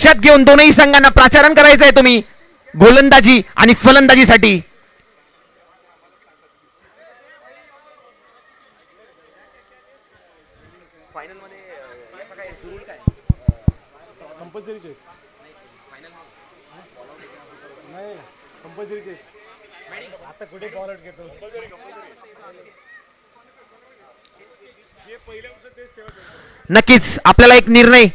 लक्षात घेऊन दोनही संघांना प्राचारण करायचं आहे तुम्ही गोलंदाजी आणि फलंदाजीसाठी. कंपल्सरी चेस नाही कंपल्सरी चेस आता कुठे बॉल आउट घेतोस. नक्कीच आपल्याला एक निर्णय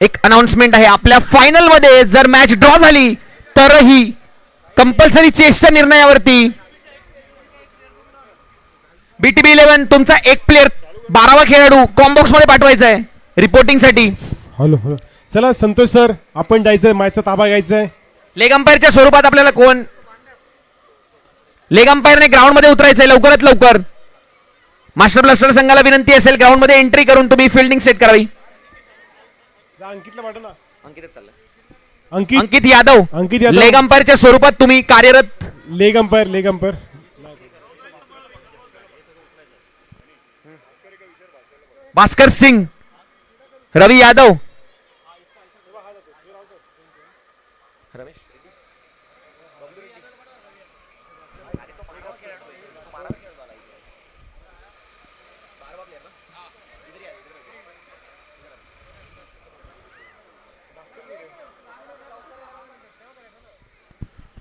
एक अनाउन्समेंट आहे. आपल्या फायनल मध्ये जर मॅच ड्रॉ झाली तरही कंपल्सरी चेसच्या निर्णयावरती BTB 11 तुमचा एक प्लेअर 12वा खेळाडू कॉम्बॉक्स मध्ये पाठवायचा आहे रिपोर्टिंग साठी. हॅलो हॅलो चला संतोष सर आपण जायचंय मॅचचा ताबा घ्यायचाय. लेग अंपायरच्या स्वरूपात आपल्याला कोण लेग अंपायरने ग्राउंड मध्ये उतरायचंय लवकरात लवकर. मास्टर ब्लास्टर संघाला विनंती असेल ग्राउंड मध्ये एंट्री करून तुम्ही फिल्डिंग सेट करावी. अंकितला पाठव ना. अंकित यादव लेग अंपायरच्या स्वरूपात तुम्ही कार्यरत. लेग अंपायर भास्कर सिंग रवी यादव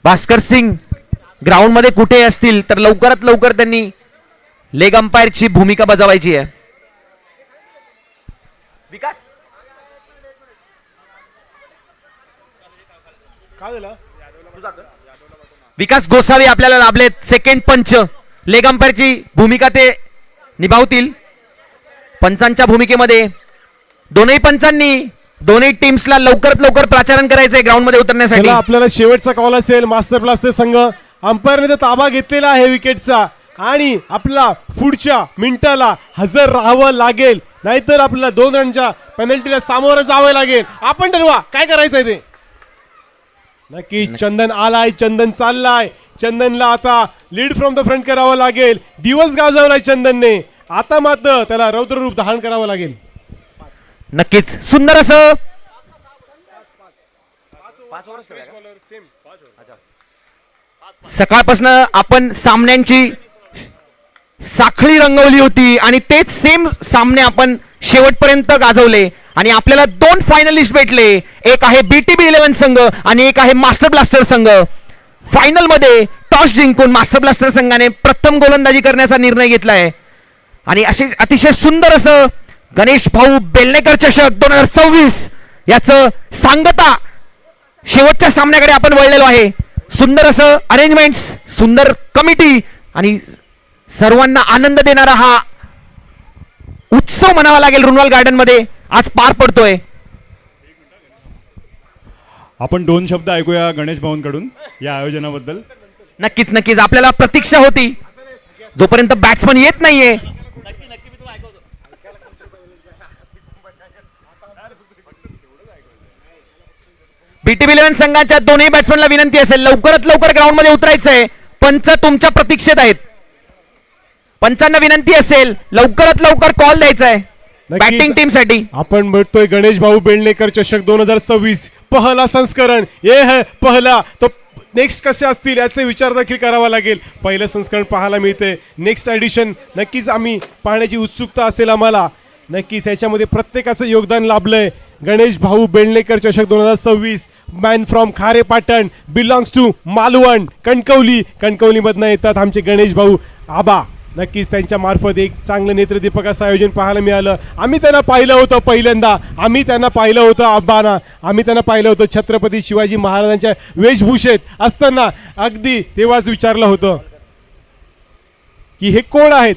भास्कर सिंग ग्राउंड मध्ये कुठे असतील तर लवकरात लवकर त्यांनी लेग अंपायरची भूमिका बजावायची आहे. विकास काय झालं. विकास गोसावी आपल्याला लाभलेत सेकंड पंच. लेग अंपायरची भूमिका ते निभावतील. पंचांच्या भूमिकेमध्ये दोनही पंचांनी दोन्ही टीम्सला लवकरात लवकर प्राचारण करायचंय ग्राउंड मध्ये उतरण्यासाठी. आपल्याला शेवटचा कॉल असेल. मास्टर ब्लास्टर संघ अंपायरने ताबा घेतलेला आहे विकेटचा आणि आपला पुढच्या मिनिटाला हजर राहावं लागेल नाहीतर आपल्याला 2 रनच्या पेनल्टीला सामोरं जावं लागेल. आपण ठरवा काय करायचंय ते. नक्की चंदन आलाय चंदन चाललाय. चंदनला आता लीड फ्रॉम द फ्रंट करावं लागेल. दिवस गाजवलाय चंदनने. आता मात्र त्याला रौद्र रूप धारण करावं लागेल. नक्कीच सुंदर असं सकाळपासून आपण सामन्यांची साखळी रंगवली होती आणि तेच सेम सामने आपण शेवटपर्यंत गाजवले आणि आपल्याला 2 फायनलिस्ट भेटले. एक आहे BTB 11 संघ आणि एक आहे मास्टर ब्लास्टर संघ. फायनल मध्ये टॉस जिंकून मास्टर ब्लास्टर संघाने प्रथम गोलंदाजी करण्याचा निर्णय घेतलाय आणि असे अतिशय सुंदर असं गणेश भाऊ बेलनेकर चषक 2026 याचं सांगता शेवटच्या सामन्याकडे आपण वळलेलो आहे. सुंदर असं अरेंजमेंट्स सुंदर कमिटी आणि सर्वांना आनंद देणारा हा उत्सव म्हणावा लागेल रुनवाल गार्डन मध्ये आज पार पडतोय. आपण 2 शब्द ऐकूया गणेश भाऊंकडून या आयोजनाबद्दल. नक्कीच नक्कीच आपल्याला प्रतीक्षा होती जोपर्यंत बॅट्समन येत नाहीये. BTB 11 संघाच्या दोन्ही बॅट्समनला विनंती असेल लवकरात लवकर ग्राउंड मध्ये उतरायचंय. पंच तुमच्या प्रतीक्षेत आहेत. पंचांना विनंती असेल लवकरात लवकर कॉल द्यायचा आहे बॅटिंग टीम साठी. आपण भेटतोय गणेश भाऊ बेलनेकर चषक 2026 पहिला संस्करण. ये है पहिला तो नेक्स्ट कसे असतील याचे विचार देखील करावा लागेल. पहिलं संस्करण पाहायला मिळते. नेक्स्ट एडिशन नक्कीच आम्ही पाहण्याची उत्सुकता असेल आम्हाला. नक्कीच याच्यामध्ये प्रत्येकाचं योगदान लाभलंय. गणेश भाऊ बेलनेकर चषक 2026 man from Kharepatan belongs to Malvan Kankavli मधनं येतात आमचे गणेश भाऊ आबा. नक्कीच त्यांच्या मार्फत एक चांगलं नेत्रदीपक असं आयोजन पाहायला मिळालं. आम्ही त्यांना पाहिलं होतं पहिल्यांदा. आम्ही त्यांना पाहिलं होतं आबांना. आम्ही त्यांना पाहिलं होतं छत्रपती शिवाजी महाराजांच्या वेशभूषेत असताना. अगदी तेव्हाच विचारलं होतं की हे कोण आहेत.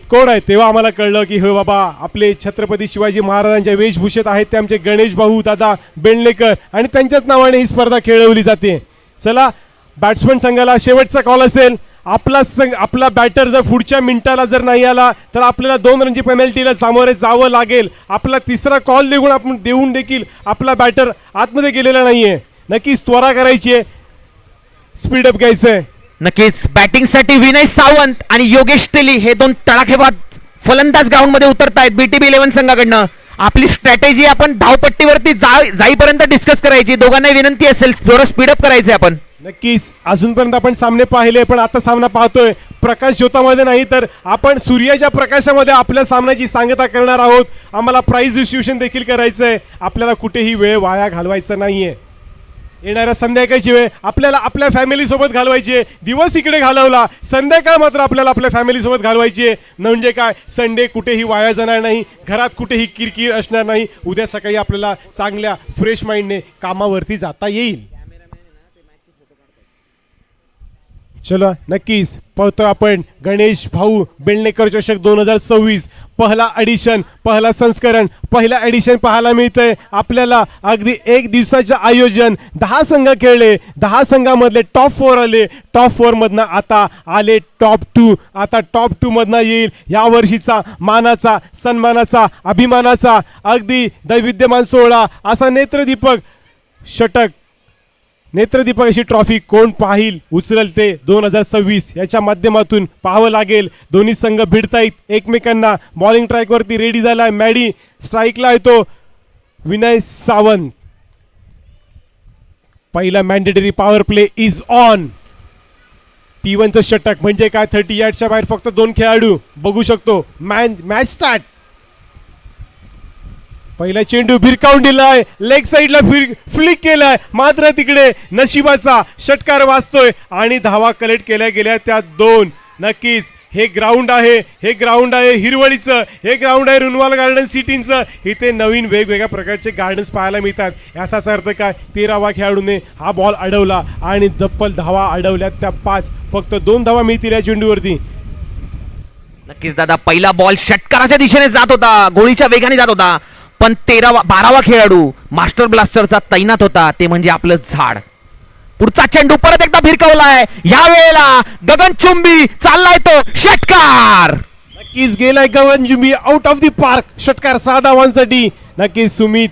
तेव्हा आम्हाला कळलं की हो बाबा आपले छत्रपती शिवाजी महाराजांच्या वेशभूषेत आहेत ते आमचे गणेश भाऊ दादा बेलनेकर आणि त्यांच्याच नावाने ही स्पर्धा खेळवली जाते. चला बॅट्समन संघाला शेवटचा कॉल असेल. आपला बॅटर जर पुढच्या मिनिटाला जर नाही आला तर आपल्याला 2 रनची पेनल्टीला सामोरे जावं लागेल. आपला तिसरा कॉल देऊन देखील आपला बॅटर आतमध्ये गेलेला नाहीये. नक्कीच त्वरा करायची आहे. स्पीडअप घ्यायचंय. नक्कीच बॅटिंग साठी विनय सावंत आणि योगेश तेली हे 2 तडाखेबाज फलंदाज ग्राउंड मध्ये उतरतायत BTB 11 संघाकडनं. आपली स्ट्रॅटेजी आपण धावपट्टीवरती जाईपर्यंत डिस्कस करायची. दोघांना विनंती असेल थोडं स्पीडअप करायचंय आपण. नक्कीच अजूनपर्यंत आपण सामने पाहिले, पण आता सामना पाहतोय प्रकाश ज्योतामध्ये नाही तर आपण सूर्याच्या प्रकाशामध्ये आपल्या सामन्याची सांगता करणार आहोत. आम्हाला प्राइज डिस्ट्रीब्युशन देखील करायचंय. आपल्याला कुठेही वेळ वाया घालवायचा नाहीये. येणाऱ्या संध्याकाळची वेळ आपल्याला आपल्या फॅमिली सोबत घालवायची आहे. दिवस इकडे घालवला, संध्याकाळ मात्र आपल्याला आपल्या फॅमिली सोबत घालवायची आहे. म्हणजे काय, संडे कुठेही वाया जाणार नाही, घरात कुठेही किरकिर असणार नाही. उद्या सकाळी आपल्याला चांगल्या फ्रेश माइंडने कामावरती जाता येईल. चलो नक्कीच पाहतो आपण गणेश भाऊ बेलणेकर चषक 2026 पहिला एडिशन, पहिला संस्करण, पहिला एडिशन पाहायला मिळतंय आपल्याला. अगदी एक दिवसाचं आयोजन, 10 संघ खेळले, 10 संघामधले टॉप 4 आले. टॉप 4 मधनं आता आले टॉप 2. आता टॉप 2 मधनं येईल या वर्षीचा मानाचा, सन्मानाचा, अभिमानाचा अगदी दैविद्यमान सोहळा असा नेत्रदीपक षटक, नेत्रदीपक अशी ट्रॉफी कोण पाहिल उचलल ते 2026 याच्या माध्यमातून पाहावं लागेल. दोन्ही संघ भिडतायत एकमेकांना. बॉलिंग ट्रॅकवरती रेडी झालाय मॅडी, स्ट्राईकला येतो विनय सावंत. पहिला mandatory power play is on. P1चं षटक म्हणजे काय, 30 यार्डच्या बाहेर फक्त 2 खेळाडू बघू शकतो. Match start. पहिला चेंडू भिरकावून दिलाय, लेग साईडला फ्लिक केलाय, मात्र तिकडे नशिबाचा षटकार वाजतोय आणि धावा कलेक्ट केल्या गेल्या त्या 2. नक्कीच हे ग्राउंड आहे, हे ग्राउंड आहे हिरवळीचं, हे ग्राउंड आहे रुनवाल गार्डन सिटीचं. इथे नवीन वेगवेगळ्या प्रकारचे गार्डन्स पाहायला मिळतात. याचाच अर्थ काय, 13वा खेळाडूने हा बॉल अडवला आणि तब्बल धावा अडवल्यात त्या 5. फक्त 2 धावा मिळतील या चेंडूवरती. नक्कीच दादा, पहिला बॉल षटकाराच्या दिशेने जात होता, गोळीच्या वेगाने जात होता, पण 12वा खेळाडू मास्टर ब्लास्टरचा तैनात होता, ते म्हणजे आपलं झाड. पुढचा चेंडू परत एकदा भिरकवलाय, या वेळेला गगनचुंबी चाललाय तो षटकार. नक्कीच गेलाय गगनचुंबी आउट ऑफ द पार्क. षटकार 6 धावांसाठी. नक्कीच सुमित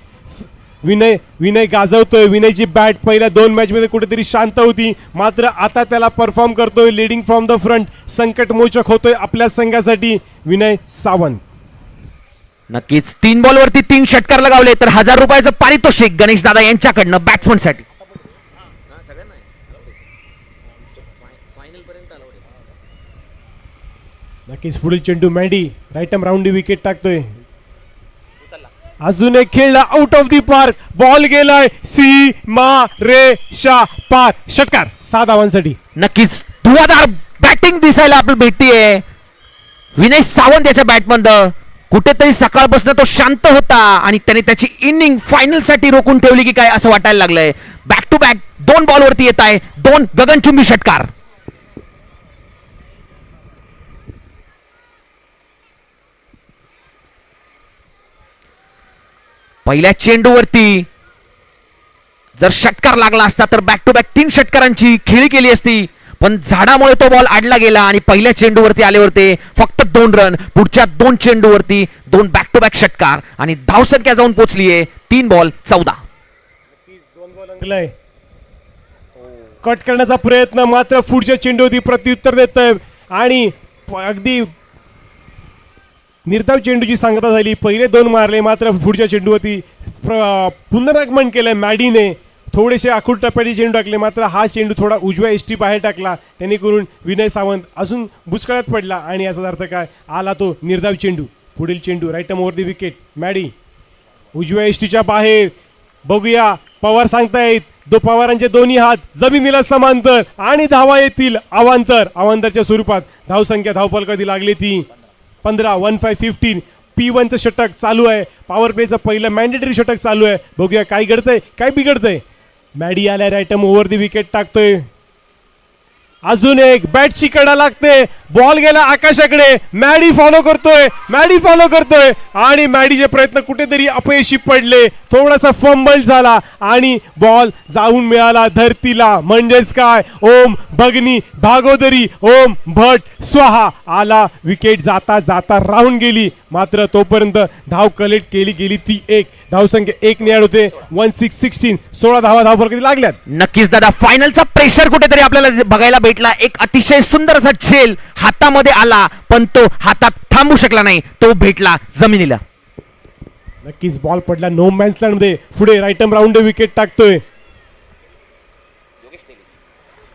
विनय गाजवतोय. विनयची बॅट पहिल्या 2 मॅच मध्ये कुठेतरी शांत होती, मात्र आता त्याला परफॉर्म करतोय लीडिंग फ्रॉम द फ्रंट. संकट मोचक होतोय आपल्या संघासाठी विनय सावंत. नक्कीच 3 बॉलवरती 3 षटकार लगावले तर 1000 रुपयाचं पारितोषिक गणेश दादा यांच्याकडनं बॅट्समन साठी. नक्कीच पुढील चेंडू Maddy right arm round wicket टाकतोय. अजून एक खेळला out of the park. Ball गेलाय सीमा रेषा पार. षटकार 6 धावांसाठी. नक्कीच धुवाधार बॅटिंग दिसायला आपल्याला भेटतीये विनय सावंत याच्या बॅटमधनं. कुठेतरी सकाळपासून तो शांत होता आणि त्याने त्याची इनिंग फायनल साठी रोखून ठेवली की काय असं वाटायला लागलंय. बॅक टू बॅक 2 बॉलवरती येत आहे 2 गगनचुंबी षटकार. पहिल्या चेंडूवरती जर षटकार लागला असता तर बॅक टू बॅक 3 षटकारांची खेळी केली असती, पण झाडामुळे तो बॉल अडला गेला आणि पहिल्या चेंडूवरती आले होते फक्त 2 रन. पुढच्या 2 चेंडूवरती 2 बॅक टू बॅक षटकार आणि धावसंख्या जाऊन पोहोचलीये 3 बॉल 14. कट करण्याचा प्रयत्न, मात्र पुढच्या चेंडूवरती प्रत्युत्तर देत आणि अगदी निर्धाव चेंडूची सांगता झाली. पहिले 2 मारले, मात्र पुढच्या चेंडूवरती पुनरागमन केलंय मॅडीने. थोडेसे आखूड टप्प्याचे चेंडू टाकले, मात्र हा चेंडू थोडा उजव्या एसटी बाहेर टाकला, त्यांनी करून विनय सावंत अजून बुचकळ्यात पडला आणि याचा अर्थ काय, आला तो निर्धाव चेंडू. पुढील चेंडू right arm over the wicket. Maddy उजव्या एसटीच्या बाहेर. बघूया पवार सांगतायत, पवारांचे दोन्ही हात जमिनीला समांतर आणि धावा येतील अवांतर. अवांतरच्या स्वरूपात धावसंख्या धावफलकावरती लागली ती 15. 15. P1चं षटक चालू आहे. पॉवर प्लेचं पहिलं मॅन्डेटरी षटक चालू आहे. बघूया काय घडतंय, काय बिघडतंय. मॅडी आलाय right arm over the wicket टाकतोय. अजून एक बॅटची कडा लागते. बॉल गेला आकाशाकडे. मॅडी फॉलो करतोय आणि मॅडीचे प्रयत्न कुठेतरी अपयशी पडले. थोडासा फंबल झाला आणि बॉल जाऊन मिळाला धरतीला. म्हणजेच काय, ओम भगनी भागोदरी ओम भट स्वाहा आला. विकेट जाता जाता राहून गेली, मात्र तोपर्यंत धाव कलेक्ट केली गेली ती 1. धावसंख्या 1 ने ऍड होते. 16. 16 धावा धावफलकावरती लागल्यात. नक्कीच दादा, फायनलचा प्रेशर कुठेतरी आपल्याला बघायला भेटला. एक अतिशय सुंदर असा झेल हातामध्ये आला, पण तो हातात थांबू शकला नाही, तो भेटला जमिनीला. नक्कीच बॉल पडला नो मॅन्स लँड मध्ये. पुढे राईट आर्म राऊंड विकेट टाकतोय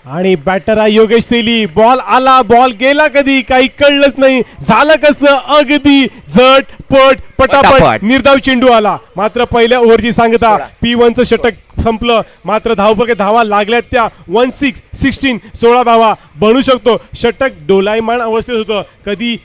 आणि बॅटर आहे योगेश तेली. बॉल आला बॉल गेला कधी काही कळलंच नाही. झालं कसं अगदी झटपट पटापट पटापट. निर्धाव चेंडू आला. मात्र पहिल्या ओव्हरची सांगता P1चं षटक संपलं. मात्र धावा लागल्यात त्या 16 16 धावा बनू शकतो. षटक डोलायमान अवस्थेत होतं. कधी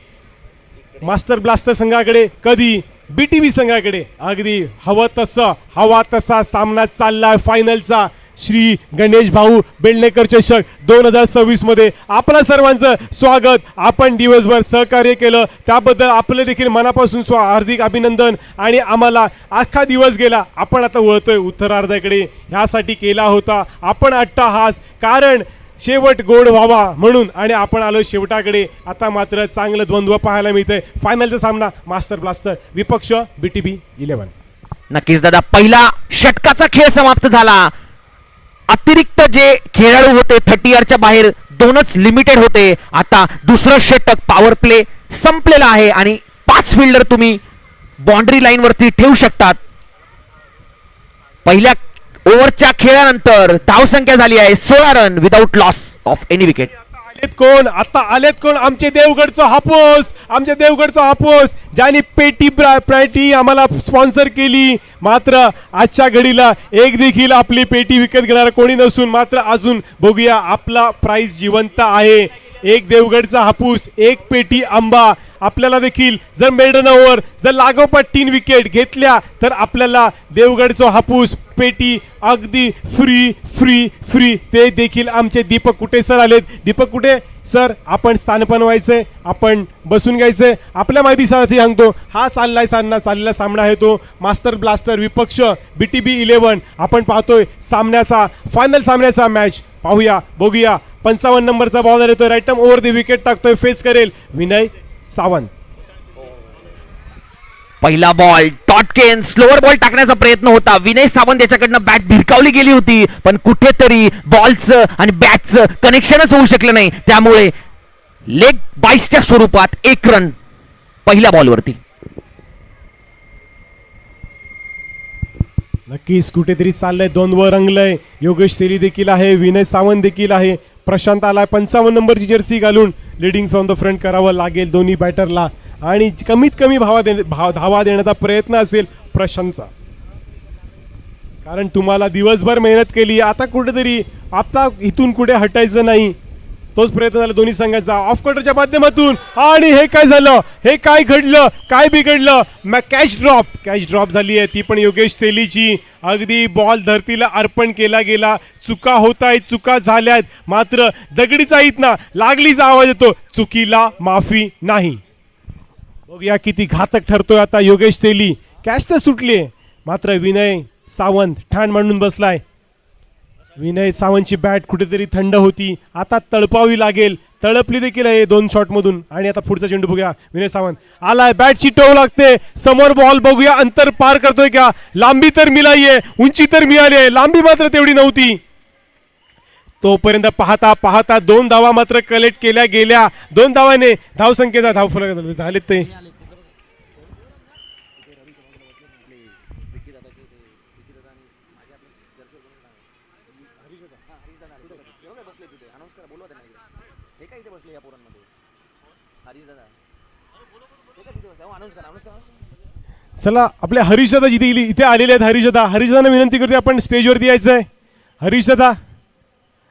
मास्टर ब्लास्टर संघाकडे कधी BTB संघाकडे. अगदी हवा तसा सामना चाललाय फायनलचा. श्री गणेश भाऊ बेलणेकर चषक 2026 मध्ये आपल्या सर्वांचं स्वागत. आपण दिवसभर सहकार्य केलं त्याबद्दल आपले देखील मनापासून हार्दिक अभिनंदन. आणि आम्हाला अख्खा दिवस गेला आपण आता वळतोय उत्तरार्धाकडे. ह्यासाठी केला होता आपण अट्टाहास कारण शेवट गोड व्हावा म्हणून. आणि आपण आलो शेवटाकडे. आता मात्र चांगलं द्वंद्व पाहायला मिळतंय. फायनलचा सामना मास्टर ब्लास्टर विपक्ष BTB 11. नक्कीच दादा पहिला षटकाचा खेळ समाप्त झाला. अतिरिक्त जे खेळाडू होते 30 बाहेर 2च लिमिटेड होते. आता दुसरं षटक पॉवर प्ले संपलेला आहे आणि 5 फिल्डर तुम्ही बाउंड्री लाईन वरती ठेवू शकतात. पहिल्या ओव्हरच्या खेळानंतर धावसंख्या झाली आहे 16 run without loss of any wicket. आता आलेत कोण आमचे देवगडचा हापूस ज्यांनी पेटी आम्हाला स्पॉन्सर केली. मात्र आजच्या घडीला एक देखील आपली पेटी विकत घेणार कोणी नसून मात्र अजून बघूया आपला प्राइस जिवंत आहे. एक देवगडचा हापूस एक पेटी आंबा. आपल्याला देखील जर मेडन ओव्हर जर लागोपाठ 3 विकेट घेतल्या तर आपल्याला देवगडचा हापूस पेटी अगदी फ्री. ते देखील आमचे दीपक कुटे सर आलेत. दीपक कुटे सर आपण स्थानपण व्हायचंय आपण बसून घ्यायचंय. आपल्या माहितीसाठी सांगतो हा चाललेला सामना आहे तो मास्टर ब्लास्टर विपक्ष BTB 11. आपण पाहतोय फायनल सामन्याचा मॅच पाहूया बघूया. 55 नंबरचा बॉलर येतोय right arm over the wicket टाकतोय. फेस करेल विनय सावंत. पहिला बॉल टॉटकेन स्लोअर बॉल टाकण्याचा प्रयत्न होता. विनय सावंत याच्याकडनं बॅट भिरकावली गेली होती पण कुठेतरी बॉलचं आणि बॅटचं कनेक्शनच होऊ शकलं नाही. त्यामुळे लेग बाईसच्या स्वरूपात 1 रन पहिल्या बॉलवरती. नक्कीच कुठेतरी चाललंय द्वंद्व रंगलंय. योगेश तेली देखील आहे विनय सावंत देखील आहे. प्रशांत आलाय 55 नंबरची जर्सी घालून. लिडिंग फ्रॉम द फ्रंट करावं लागेल दोन्ही बॅटरला आणि कमीत कमी धावा देण्याचा प्रयत्न असेल प्रशांतचा. कारण तुम्हाला दिवसभर मेहनत केली. आता कुठेतरी आता इथून कुठे हटायचं नाही तोच प्रयत्न झाला दोन्ही संघाचा ऑफ कटरच्या माध्यमातून. आणि हे काय झालं हे काय घडलं काय बिघडलं. कॅच ड्रॉप झाली आहे ती पण योगेश तेलीची. अगदी बॉल धरतीला अर्पण केला गेला. चुका होत आहेत चुका झाल्यात मात्र दगडीचा इतना लागलीचा आवाज येतो चुकीला माफी नाही. बघूया किती घातक ठरतोय आता योगेश तेली. कॅच तर सुटली मात्र विनय सावंत ठाण मांडून बसलाय. विनय सावंतची बॅट कुठेतरी थंड होती आता तळपावी लागेल. तळपली देखील आहे 2 शॉट मधून. आणि आता पुढचा चेंडू बघूया. विनय सावंत आलाय बॅट चिटवू लागते समोर बॉल बघूया अंतर पार करतोय का. लांबी तर मिळालीये उंची तर मिळाली आहे लांबी मात्र तेवढी नव्हती. तोपर्यंत पाहता 2 धावा मात्र कलेक्ट केल्या गेल्या. 2 धावाने धावसंख्येचा धावफलक झाले ते. चला आपल्या हरीशदादा जिथे इथे आलेले आहेत. हरीशदाना विनंती करते आपण स्टेजवरती यायचंय. हरीशदादा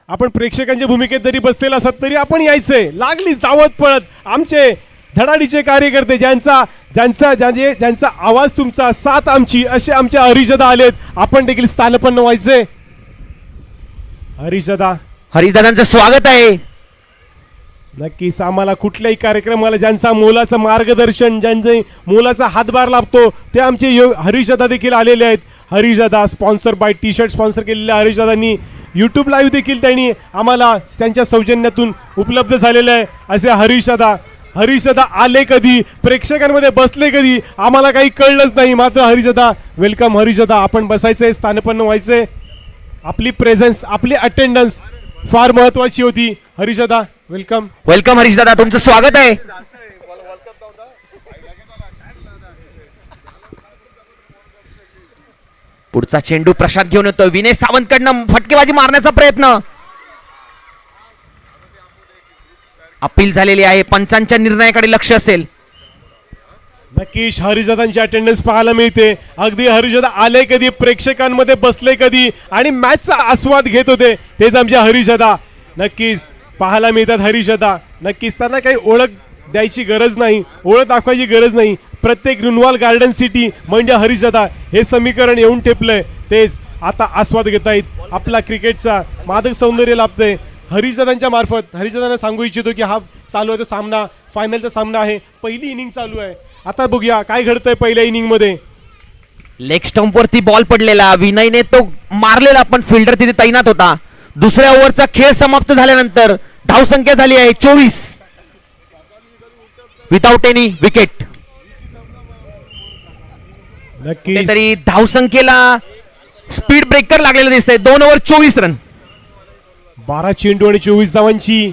आपण प्रेक्षकांच्या भूमिकेत जरी बसलेला असत तरी आपण यायचंय. लागलीच धावत पळत आमचे धडाडीचे कार्यकर्ते ज्यांचा आवाज तुमचा साथ आमची असे आमच्या हरीशदा आलेत. आपण देखील स्थानपन्न व्हायचंय. हरीशदादांचं स्वागत आहे. नक्कीच आम्हाला कुठल्याही कार्यक्रमाला ज्यांचा मोलाचं मार्गदर्शन ज्यांचे मोलाचा हातभार लाभतो ते आमचे हरीशदा देखील आलेले आहेत. हरीशदा स्पॉन्सर बाय टी-शर्ट स्पॉन्सर केलेल्या हरीशदांनी यूट्यूब लाईव्ह देखील त्यांनी आम्हाला त्यांच्या सौजन्यातून उपलब्ध झालेलं आहे. असे हरीशदा आले कधी प्रेक्षकांमध्ये बसले कधी आम्हाला काही कळलंच नाही. मात्र हरीशदा वेलकम. हरीशदा आपण बसायचंय स्थानपन्न व्हायचंय. आपली प्रेझेन्स आपली अटेंडन्स फार महत्वाची होती. हरीशदा वेलकम. हरीशदादा तुमचं स्वागत आहे. पुढचा चेंडू प्रसाद घेऊन येतो. विनय सावंतकडनं फटकेबाजी मारण्याचा प्रयत्न. अपील झालेली आहे. पंचांच्या निर्णयाकडे लक्ष असेल. नक्कीच हरिजादांची अटेंडन्स पाहायला मिळते. अगदी हरिजादा आले कधी, प्रेक्षकांमध्ये बसले कधी आणि मॅचचा आस्वाद घेत होते, तेच आमच्या हरिजादा नक्कीच पाहायला मिळतात. हरिजादा नक्कीच त्यांना काही ओळख द्यायची गरज नाही, ओळख दाखवायची गरज नाही. प्रत्येक रुनवाल गार्डन सिटी म्हणजे हरिजादा हे समीकरण येऊन ठेपलंय, तेच आता आस्वाद घेत आहेत. आपला क्रिकेटचा मादक सौंदर्य लाभतंय हरिजादांच्या मार्फत. हरिजादांना सांगू इच्छितो की हा चालू आहे तो सामना, फायनलचा सामना आहे. पहिली इनिंग चालू आहे. आता बघूया काय घडतंय पहिल्या इनिंग मध्ये. लेग स्टंप वरती बॉल पडलेला. विनयने तो मारलेला, पण फिल्डर तिथे तैनात होता. दुसऱ्या ओव्हरचा खेळ समाप्त झाल्यानंतर धावसंख्या झाली आहे 24 विदाउट एनी विकेट. नक्कीच तरी धावसंख्येला स्पीड ब्रेकर लागलेलं दिसतंय. 2 ओव्हर 24 रन. 12 चेंडू आणि 24 धावांची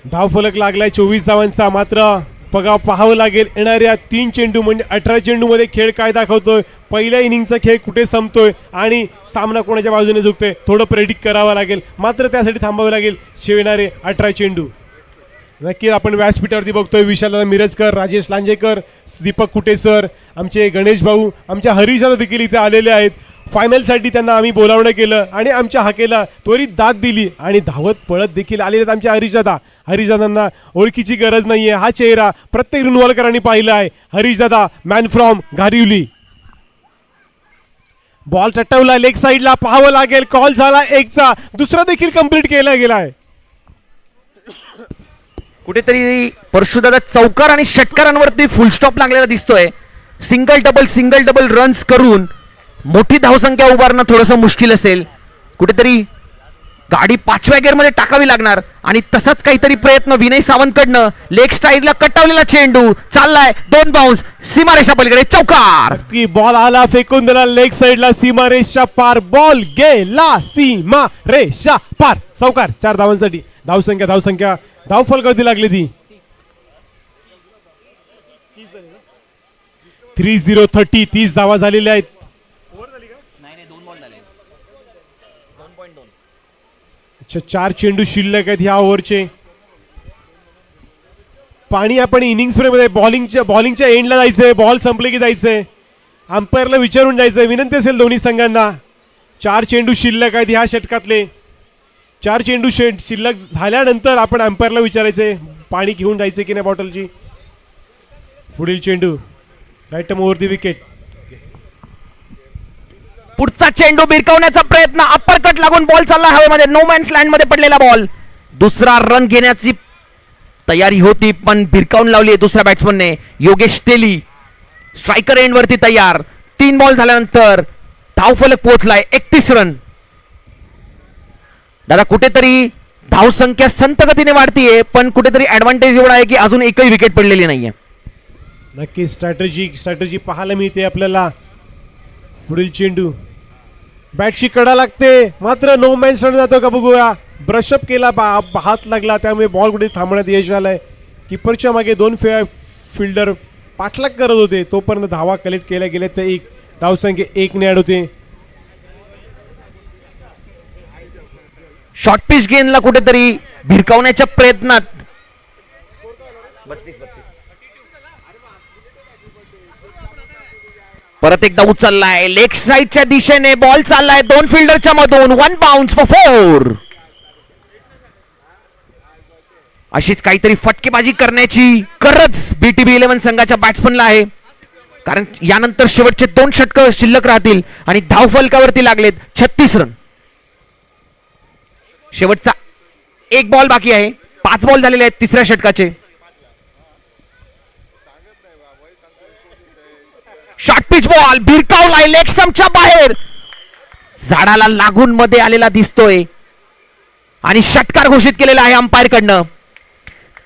धावफलक लागलाय 24 धावांचा. मात्र पगाव पाहावं लागेल येणाऱ्या 3 चेंडू म्हणजे 18 चेंडू मध्ये खेळ काय दाखवतोय, पहिल्या इनिंगचा खेळ कुठे संपतोय आणि सामना कोणाच्या बाजूने झुकतोय थोडं प्रेडिक्ट करावं लागेल. मात्र त्यासाठी थांबावं लागेल येणारे 18 चेंडू. नक्की आपण व्यासपीठावरती बघतोय विशाल मिरजकर, राजेश लांजेकर, दीपक कुटेसर, आमचे गणेश भाऊ, आमच्या हरीशदा देखील इथे आलेले आहेत. फायनलसाठी त्यांना आम्ही बोलावणं केलं आणि आमच्या हाकेला त्वरित दाद दिली आणि धावत पळत देखील आलेले आहेत आमच्या हरीशदा. हरीशदांना ओळखीची गरज नाहीये, हा चेहरा प्रत्येक रुनवालकरांनी पाहिला आहे. हरीशदा मॅन फ्रॉम घारिवली. बॉल टटवला लेग साईडला, पाहावं लागेल. कॉल झाला 1चा, दुसरा देखील कंप्लीट केला गेलाय. कुठेतरी परशुदादा चौकार आणि षटकारांवरती फुलस्टॉप लागलेला दिसतोय. सिंगल डबल रन्स करून मोठी धावसंख्या उभारणं थोडंसं मुश्किल असेल. कुठेतरी गाडी 5व्या गिअरमध्ये टाकावी लागणार आणि तसाच काहीतरी प्रयत्न विनय सावंतकडनं. लेग स्टाईलला कटावलेला चेंडू चाललाय, 2 बाउन्स, सीमारेषा पलीकडे चौकार. की बॉल आला फेकून दिला लेग साईडला, सीमारेषा पार. बॉल गेला सीमारेषा पार. चौकार 4 धावांसाठी. धावसंख्या धावफलकावरती लागली ती 30-30. 30 धावा झालेल्या आहेत. अच्छा, 4 चेंडू शिल्लक आहेत ह्या ओव्हरचे. पाणी आपण इनिंग्स मध्ये बॉलिंगच्या एंडला जायचंय. बॉल संपले की जायचंय. अंपायरला विचारून जायचंय. विनंती असेल दोन्ही संघांना. 4 चेंडू शिल्लक आहेत ह्या षटकातले. 4 चेंडू शिल्लक झाल्यानंतर आपण अंपायरला विचारायचंय पाणी घेऊन जायचं की नाही बॉटलची. पुढील चेंडू राईट ओव्हर दी विकेट. पुढचा चेंडू भिरकावण्याचा प्रयत्न, अप्पर कट लागून बॉल चालला हवेमध्ये. नो मॅन्स लँड मध्ये पडलेला बॉल. दुसरा रन घेण्याची तयारी होती पण भिरकावून लावली दुसऱ्या बॅट्समनने. योगेश तेली स्ट्रायकर एंड वरती तयार. 3 बॉल झाल्यानंतर धावफलक पोहोचलाय 31 रन. दादा कुठेतरी धावसंख्या संत गतीने वाढतीये पण कुठेतरी ऍडव्हान्टेज एवढा आहे की अजून एकही विकेट पडलेली नाहीये. नक्की स्ट्रॅटेजी पाहायला मिळते आपल्याला. पुढील चेंडू बॅटची कडा लागते मात्र नो मॅन्स लँड जातो का बघूया. ब्रशअप केला, हात लागला, त्यामुळे बॉल कुठे थांबण्यात यश आलंय. किपरच्या मागे 2 फिल्डर पाठलाग करत होते तोपर्यंत धावा कलेक्ट केल्या गेल्या तर 1 धावसंख्या 1 ने ऍड होते. शॉर्ट पिच गेंदला कुठेतरी भिरकावण्याच्या प्रयत्नात परत एकदा उचललाय. लेग साईडच्या दिशेने बॉल चाललाय 2 फिल्डरच्या मधून. 1 बाउन्स फॉर 4. अशीच काहीतरी फटकेबाजी करण्याची गरज BTB 11 संघाच्या बॅट्समनला आहे कारण यानंतर शेवटचे 2 षटक शिल्लक राहतील आणि धावफलकावरती लागलेत 36 रन. शेवटचा 1 बॉल बाकी आहे. 5 बॉल झालेले आहेत तिसऱ्या षटकाचे. शॉर्ट पिच बॉल भिरकावलाय लेग स्टंपच्या बाहेर. झाडाला लागून मध्ये आलेला दिसतोय आणि षटकार घोषित केलेला आहे अंपायर कडनं.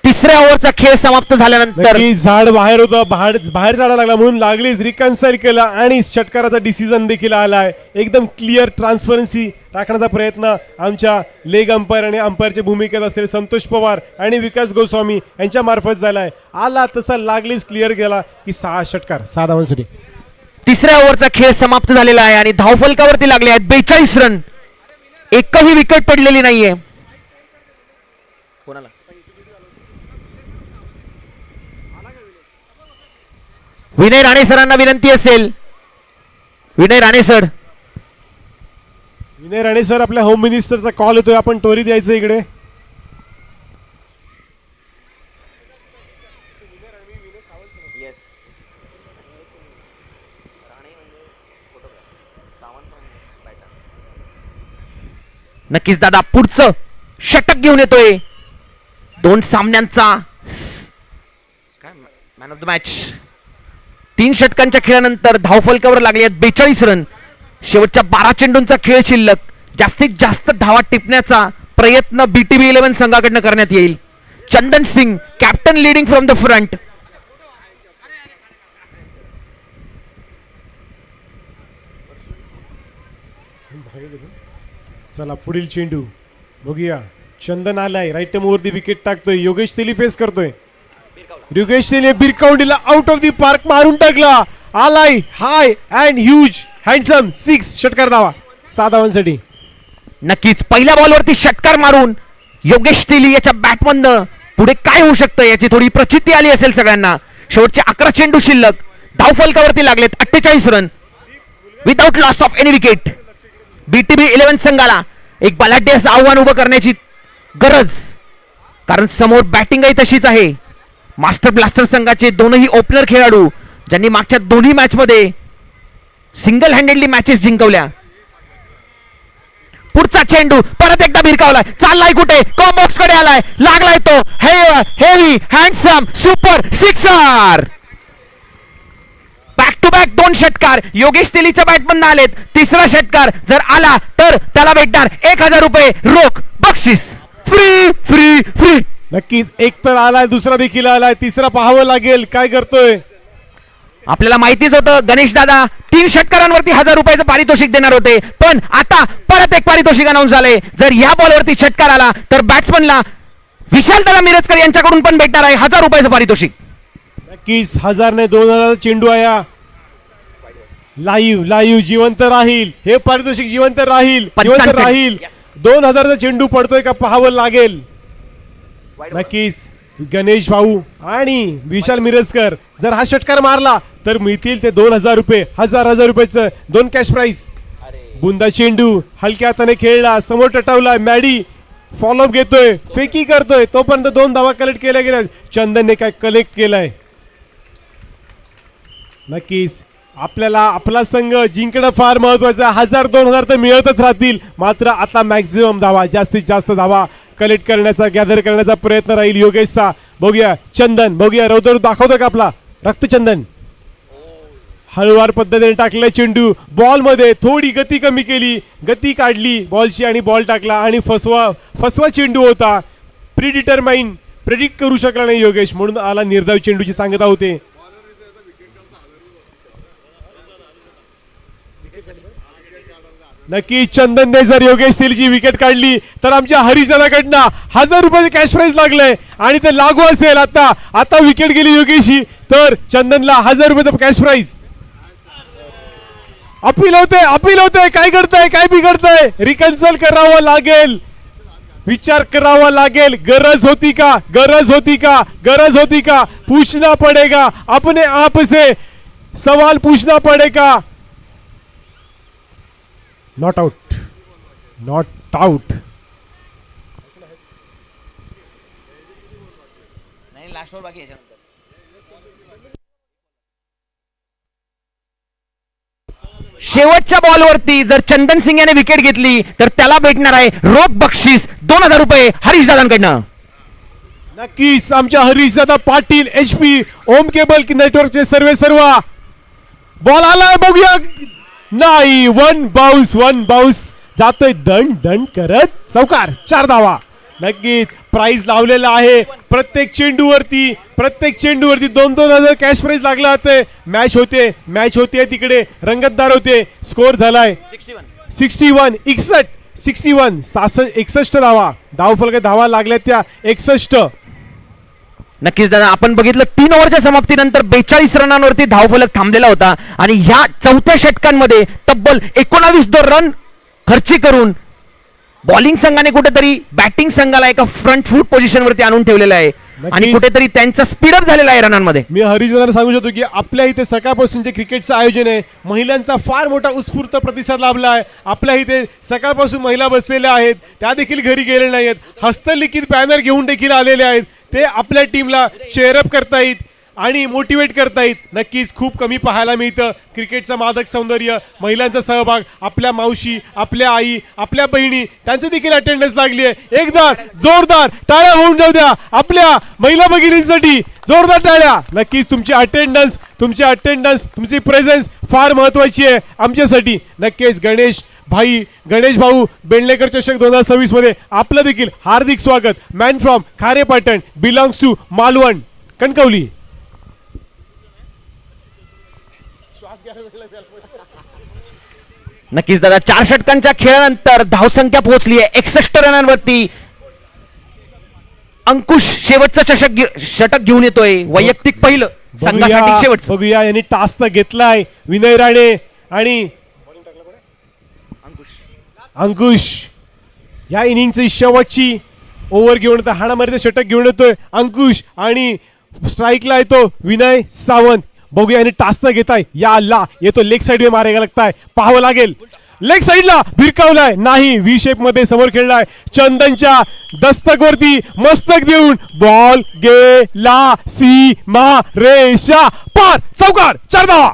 तिसऱ्या ओव्हरचा खेळ समाप्त झाल्यानंतर झाड बाहेर होतं, बाहेर झाडा लागला म्हणून लागलीच रिकन्साइल केला आणि षटकाराचा डिसिजन देखील आलाय. एकदम क्लिअर ट्रान्सपरन्सी राखण्याचा प्रयत्न आमच्या लेग अंपायर आणि अंपायरच्या भूमिकेत असलेले संतोष पवार आणि विकास गोस्वामी यांच्या मार्फत झालाय. आला तसा लागलीच क्लिअर केला की 6 षटकार 6 धावांसाठी. तिसऱ्या ओव्हरचा खेळ समाप्त झालेला आहे आणि धावफलकावरती लागले आहेत 42 रन. एकही विकेट पडलेली नाहीये. विनय राणे सरांना विनंती असेल. विनय राणे सर, विनय राणे सर, आपल्या होम मिनिस्टरचा कॉल येतोय, आपण त्वरित यायचं इकडे. नक्कीच दादा पुढचं षटक घेऊन येतोय. 2 सामन्यांचा मॅन ऑफ द मॅच. 3 षटकांच्या खेळानंतर धावफलकावर लागले आहेत 42 रन. शेवटच्या 12 चेंडूंचा खेळ शिल्लक. जास्तीत जास्त धावा टिपण्याचा प्रयत्न बीटीबी 11 संघाकडनं करण्यात येईल. Chandan Singh captain leading from the front. चला पुढील चेंडू बघूया. चंदन आलाय, राईट वरती विकेट टाकतोय. योगेश तेली फेस करतोय. योगेश तेली बिरकावंडीला आउट ऑफ द पार्क मारून टाकला. आलाय हाय अँड ह्यूज हँडसम 6 षटकार धावा 7 धावांसाठी. नक्कीच पहिल्या बॉलवरती षटकार मारून योगेश तेली याच्या बॅटमधनं पुढे काय होऊ शकतं याची थोडी प्रचिती आली असेल सगळ्यांना. शेवटचे 11 चेंडू शिल्लक. धावफलकावरती लागलेत 48 run without loss of any wicket. BTB 11 संघाला एक बलाढ्य असं आव्हान उभं करण्याची गरज, कारण समोर बॅटिंगही तशीच आहे. मास्टर ब्लास्टर संघाचे दोनही ओपनर खेळाडू ज्यांनी मागच्या दोन्ही मॅच मध्ये सिंगल हँडेडली मॅचेस जिंकवल्या. पुढचा चेंडू परत एकदा भिरकावलाय. चाललाय कुठे? कॉम्बॉक्स कडे आलाय. लागलाय तो heavy handsome super sixer. Back to back 2 षटकार योगेश तेलीच्या बॅटमधनं आलेत. तिसरा षटकार जर आला तर त्याला भेटणार 1000 रुपये रोख बक्षीस. Free free free. नक्कीच एक तर आलाय, दुसरा देखील आलाय, तिसरा पाहावं लागेल काय करतोय. आपल्याला माहितीच होतं गणेश दादा 3 षटकारांवरती 1000 रुपयाचं पारितोषिक देणार होते, पण आता परत एक पारितोषिक अनाऊन्स झाले. जर या बॉलवरती षटकार आला तर बॅट्समनला विशाल दादा मिरजकर यांच्याकडून पण भेटणार आहे 1000 रुपयाचं पारितोषिक. नक्कीच 1000 नाही 2000 चेंडू आया. लाईव्ह जिवंत राहील. हे पारितोषिक जिवंत राहील. 2000चा चेंडू पडतोय का पाहावं लागेल. नक्कीच गणेश भाऊ आणि विशाल मिरजकर जर हा षटकार मारला तर मिळतील ते 2000 रुपये. 1000 रुपयाचं 2 कॅश प्राइज. बुंदा चेंडू हलक्या हाताने खेळला, समोर टटावला. मॅडी फॉलोअप घेतोय, फेकी करतोय, तोपर्यंत 2 धावा कलेक्ट केल्या गेल्या. चंदनने काय कलेक्ट केलाय. नक्कीच आपल्याला आपला संघ जिंकणं फार महत्वाचं आहे. 1000-2000 तर मिळतच राहतील, मात्र आता मॅक्झिमम धावा, जास्तीत जास्त धावा कलेक्ट करण्याचा, गॅदर करण्याचा प्रयत्न राहील योगेशचा. बघूया चंदन, बघूया रौद्र दाखवतो का आपला रक्तचंदन. हळुवार पद्धतीने टाकलेला चेंडू बॉल मध्ये थोडी गती कमी केली, गती काढली बॉलची आणि बॉल टाकला. आणि फसवा चेंडू होता. प्रिडिटरमाइन प्रेडिक्ट करू शकला नाही योगेश, म्हणून आला निर्धाव चेंडूची सांगता होते. नक्की चंदनने जर योगेश तेलीची विकेट काढली तर आमच्या हरिजनाकडनं 1000 रुपयाचे कॅश प्राइज लागलंय आणि ते लागू असेल. आता विकेट गेली योगेशची तर चंदनला 1000 रुपयाचं कॅश प्राइज. अपील होते काय करताय, काय बिघडतंय. रिकन्सल करावं लागेल, विचार करावा लागेल. गरज होती का पूछना पडेगा अपने आप से, सवाल पूछना पडेगा. Not out. शेवटच्या बॉलवरती जर चंदन सिंग याने विकेट घेतली तर त्याला भेटणार आहे रोख बक्षीस 2000 रुपये हरीश दादांकडनं. नक्कीच आमच्या हरीश दादा पाटील HP ओम केबल नेटवर्कचे सर्व बॉल आलाय. बघूया नाही, वन बाउन्स जातोय दंड करत चौकार. 4 धावा. नक्कीच प्राइज लावलेला आहे प्रत्येक चेंडूवरती 2,000 कॅश प्राइज लागला होते. मॅच होते तिकडे रंगतदार होते. स्कोर झालाय 61 धावा. धावफलक धावा लागल्या त्या 61. नक्कीच दादा, आपण बघितलं 3 ओव्हरच्या समाप्तीनंतर 42 रनांवरती धावफलक थांबलेला होता आणि ह्या चौथ्या षटकांमध्ये तब्बल 19 रन खर्ची करून बॉलिंग संघाने कुठेतरी बॅटिंग संघाला एका फ्रंट फूट पोझिशनवरती आणून ठेवलेलं आहे आणि कुठेतरी त्यांचा स्पीडअप झालेला आहे रनांमध्ये. मी हरिजनांना सांगू शकतो की आपल्या इथे सकाळपासून जे क्रिकेटचं आयोजन आहे, महिलांचा फार मोठा उत्स्फूर्त प्रतिसाद लाभला आहे. आपल्या इथे सकाळपासून महिला बसलेल्या आहेत, त्या देखील घरी गेले नाही आहेत, हस्तलिखित बॅनर घेऊन देखील आलेले आहेत. ते आपल्या टीमला चेअरअप करतायत आणि मोटिवेट करतायत. नक्कीच खूप कमी पाहायला मिळतं क्रिकेटचं मादक सौंदर्य, महिलांचा सहभाग. आपल्या मावशी, आपल्या आई, आपल्या बहिणी त्यांची देखील अटेंडन्स लागली आहे. एकदा जोरदार टाळ्या होऊन जाऊ द्या आपल्या महिला भगिनींसाठी, जोरदार टाळ्या. नक्कीच तुमची अटेंडन्स, तुमची प्रेझेन्स फार महत्वाची आहे आमच्यासाठी. नक्कीच गणेश भाऊ बेंडलेकर चषक 2026 मध्ये आपलं देखील हार्दिक स्वागत. Man from Kharepatan, belongs to Malvan, Kankavli. नक्कीच दादा, 4 षटकांच्या खेळानंतर धावसंख्या पोहोचली आहे 61 रनांवरती. अंकुश शेवटचं षटक घेऊन येतोय, वैयक्तिक पहिलं, संघासाठी शेवटचं. बघूया यांनी टास्क घेतलाय. विनय राणे आणि अंकुश या इनिंगची शेवटची ओव्हर घेऊन येतो, हाणामारीचं षटक घेऊन येतोय अंकुश आणि स्ट्राईकला येतो विनय सावंत. बघूया यांनी टास्क घेताय, या ला येतो लेग साइड वे मारेगा लगताय, पाहावं लागेल. लेग साइडला भिरकावलाय, नाही व्ही शेप मध्ये समोर खेळलाय. चंदनच्या दस्तकवरती मस्तक देऊन बॉल गेला सीमा रेषा पार, चौकार, 4 धावा.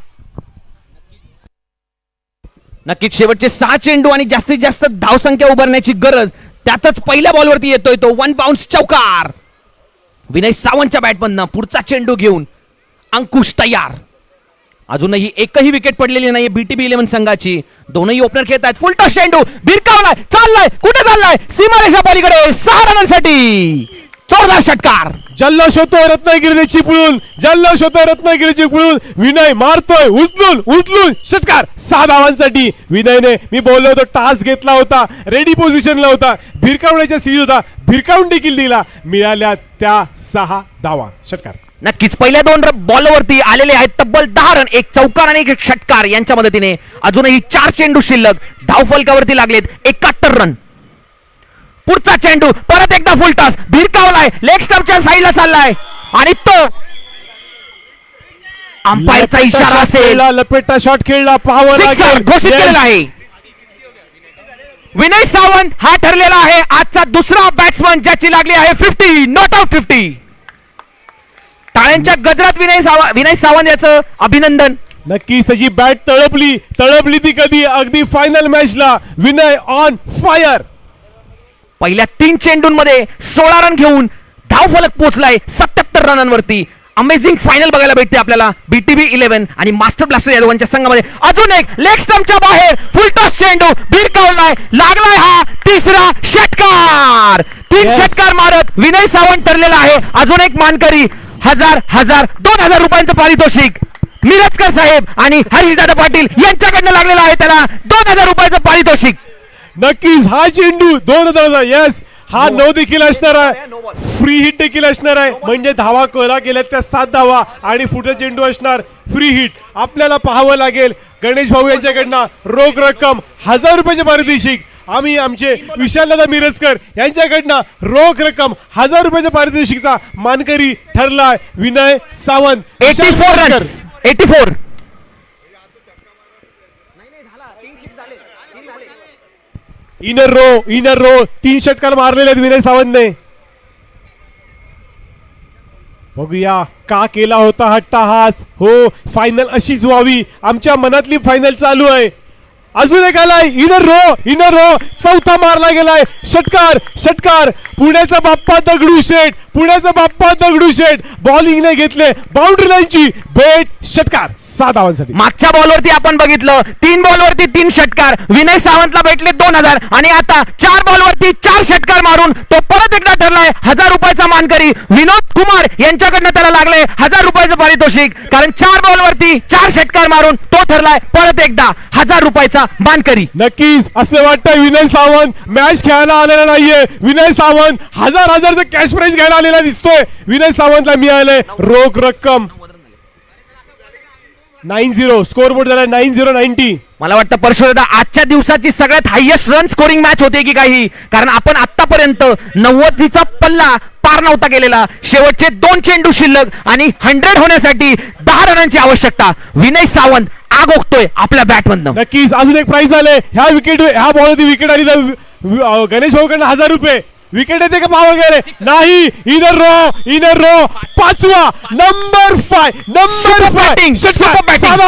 नक्कीच शेवटचे 6 चेंडू आणि जास्तीत जास्त धावसंख्या उभारण्याची गरज, त्यातच पहिल्या बॉलवरती येतोय तो 1 बाउन्स चौकार. विनय सावंतच्या बॅटमधनं पुढचा चेंडू घेऊन अंकुश तयार. अजूनही एकही विकेट पडलेली नाही बीटीबी 11 संघाची. दोनही ओपनर खेळत आहेत. फुल टॉस चेंडू भिरकावलाय, चाललाय, कुठे चाललाय, सीमारेषा पलीकडे, 6 रनांसाठी जोरदार षटकार. जल्लोष होतोय रत्नागिरी चिपळून, विनय मारतोय उचलून षटकार, 6 धावांसाठी. विनयने, मी बोललो होतो, टास घेतला होता, रेडी पोझिशनला होता, भिरकावण्याच्या स्थितीत होता, भिरकावून देखील दिला. मिळाल्या त्या 6 धावा, षटकार. नक्कीच पहिल्या 2 बॉलवरती आलेले आहेत तब्बल 10 रन, एक चौकार आणि एक षटकार यांच्या मदतीने. अजूनही 4 चेंडू शिल्लक, धावफलकावरती लागलेत 71 रन. पुढचा चेंडू परत एकदा फुल टॉस, भिरकावलाय, लेग स्टंपच्या साईडला चाललाय आणि तो अंपायरचा इशारा असेल, लपेटा शॉट खेळला, पाहावं लागेल, घोषित केलेला आहे. विनय सावंत हा ठरलेला आहे आजचा दुसरा बॅट्समन ज्याची लागली आहे 50, नॉट आउट 50. टाळ्यांच्या गजरात विनय सावंत याचं अभिनंदन. नक्कीच त्याची बॅट तळपली ती कधी, अगदी फायनल मॅचला. Vinay on fire. पहिल्या 3 चेंडूंमध्ये 16 रन घेऊन धावफलक पोहोचलाय 77 रनांवरती. अमेझिंग फायनल बघायला भेटते आपल्याला बीटीबी 11 आणि मास्टर ब्लास्टर या दोघांच्या संघामध्ये. अजून एक लेग स्टंपच्या बाहेर फुल टॉस चेंडू भिरकावलाय, लागलाय हा 3रा षटकार. 3 षटकार मारत विनय सावंत ठरलेला आहे अजून एक मानकरी. 2,000 रुपयांचं पारितोषिक मिरजकर साहेब आणि हरीशदादा पाटील यांच्याकडनं लागलेला आहे त्याला 2,000 रुपयाचं पारितोषिक. नक्कीच हा चेंडू 2,000, यस, हा 9 देखील असणार आहे, फ्री हिट देखील असणार आहे, म्हणजे धावा कोरा केल्यात त्या 7 धावा आणि पुढचा चेंडू असणार फ्री हिट. आपल्याला पाहावं लागेल गणेश भाऊ यांच्याकडनं रोख रक्कम 1,000 रुपयाचे पारितोषिक. आम्ही आमचे विशालदादा मिरजकर यांच्याकडनं रोख रक्कम 1,000 रुपयाच्या पारितोषिकचा मानकरी ठरलाय Vinay Sawant. 84 runs, 84. Inner row 3 षटकार मारलेले आहेत विनय सावंतने. बघूया का केला होता हट्टाहास. हो, फायनल अशीच व्हावी, आमच्या मनातली फायनल चालू आहे. अजून एक आलाय, इनर रो, चौथा मारला गेलाय, षटकार. पुण्याचा बाप्पा दगडूशेठ बॉलिंगने घेतले बाउंड्री लाईनची बेट, षटकार, 6 धावांसाठी. मागच्या बॉलवरती आपण बघितलं 3 बॉलवरती 3 षटकार, विनय सावंतला भेटले 2,000 आणि आता 4 बॉलवरती 4 षटकार मारून तो परत एकदा ठरलाय 1,000 रुपयाचा मानकरी. विनोद कुमार यांच्याकडनं त्याला लागले 1,000 रुपयाचं पारितोषिक, कारण 4 बॉलवरती 4 षटकार मारून तो ठरलाय परत एकदा 1,000 रुपयाचा विजयाचा मानकरी. नक्कीच असं वाटतं विनय सावंत मॅच खेळायला आलेला नाहीये. विनय सावंत हजारचं कॅश प्राइज घ्यायला आलेला दिसतोय. विनय सावंतला मिळालंय रोख रक्कम 90. स्कोर बोर्ड झाला 90-90. मला वाटतं परशुदादा आजच्या दिवसाची सगळ्यात हायएस्ट रन स्कोरिंग मॅच होते की काही, कारण आपण आतापर्यंत 90चा पल्ला पार नव्हता गेलेला. शेवटचे 2 चेंडू शिल्लक आणि 100 होण्यासाठी 10 रनांची आवश्यकता. विनय सावंत आग ओकतोय आपल्या बॅटमधनं. नक्कीच अजून एक प्राइस आले. ह्या बॉलवरती विकेट आली तर गणेश भाऊकडनं 1000 रुपये. विकेट येते का पाहावं गेले नाही. इनर रो 5वा नंबर 5 बॅटिंग, सुपर बॅटिंग.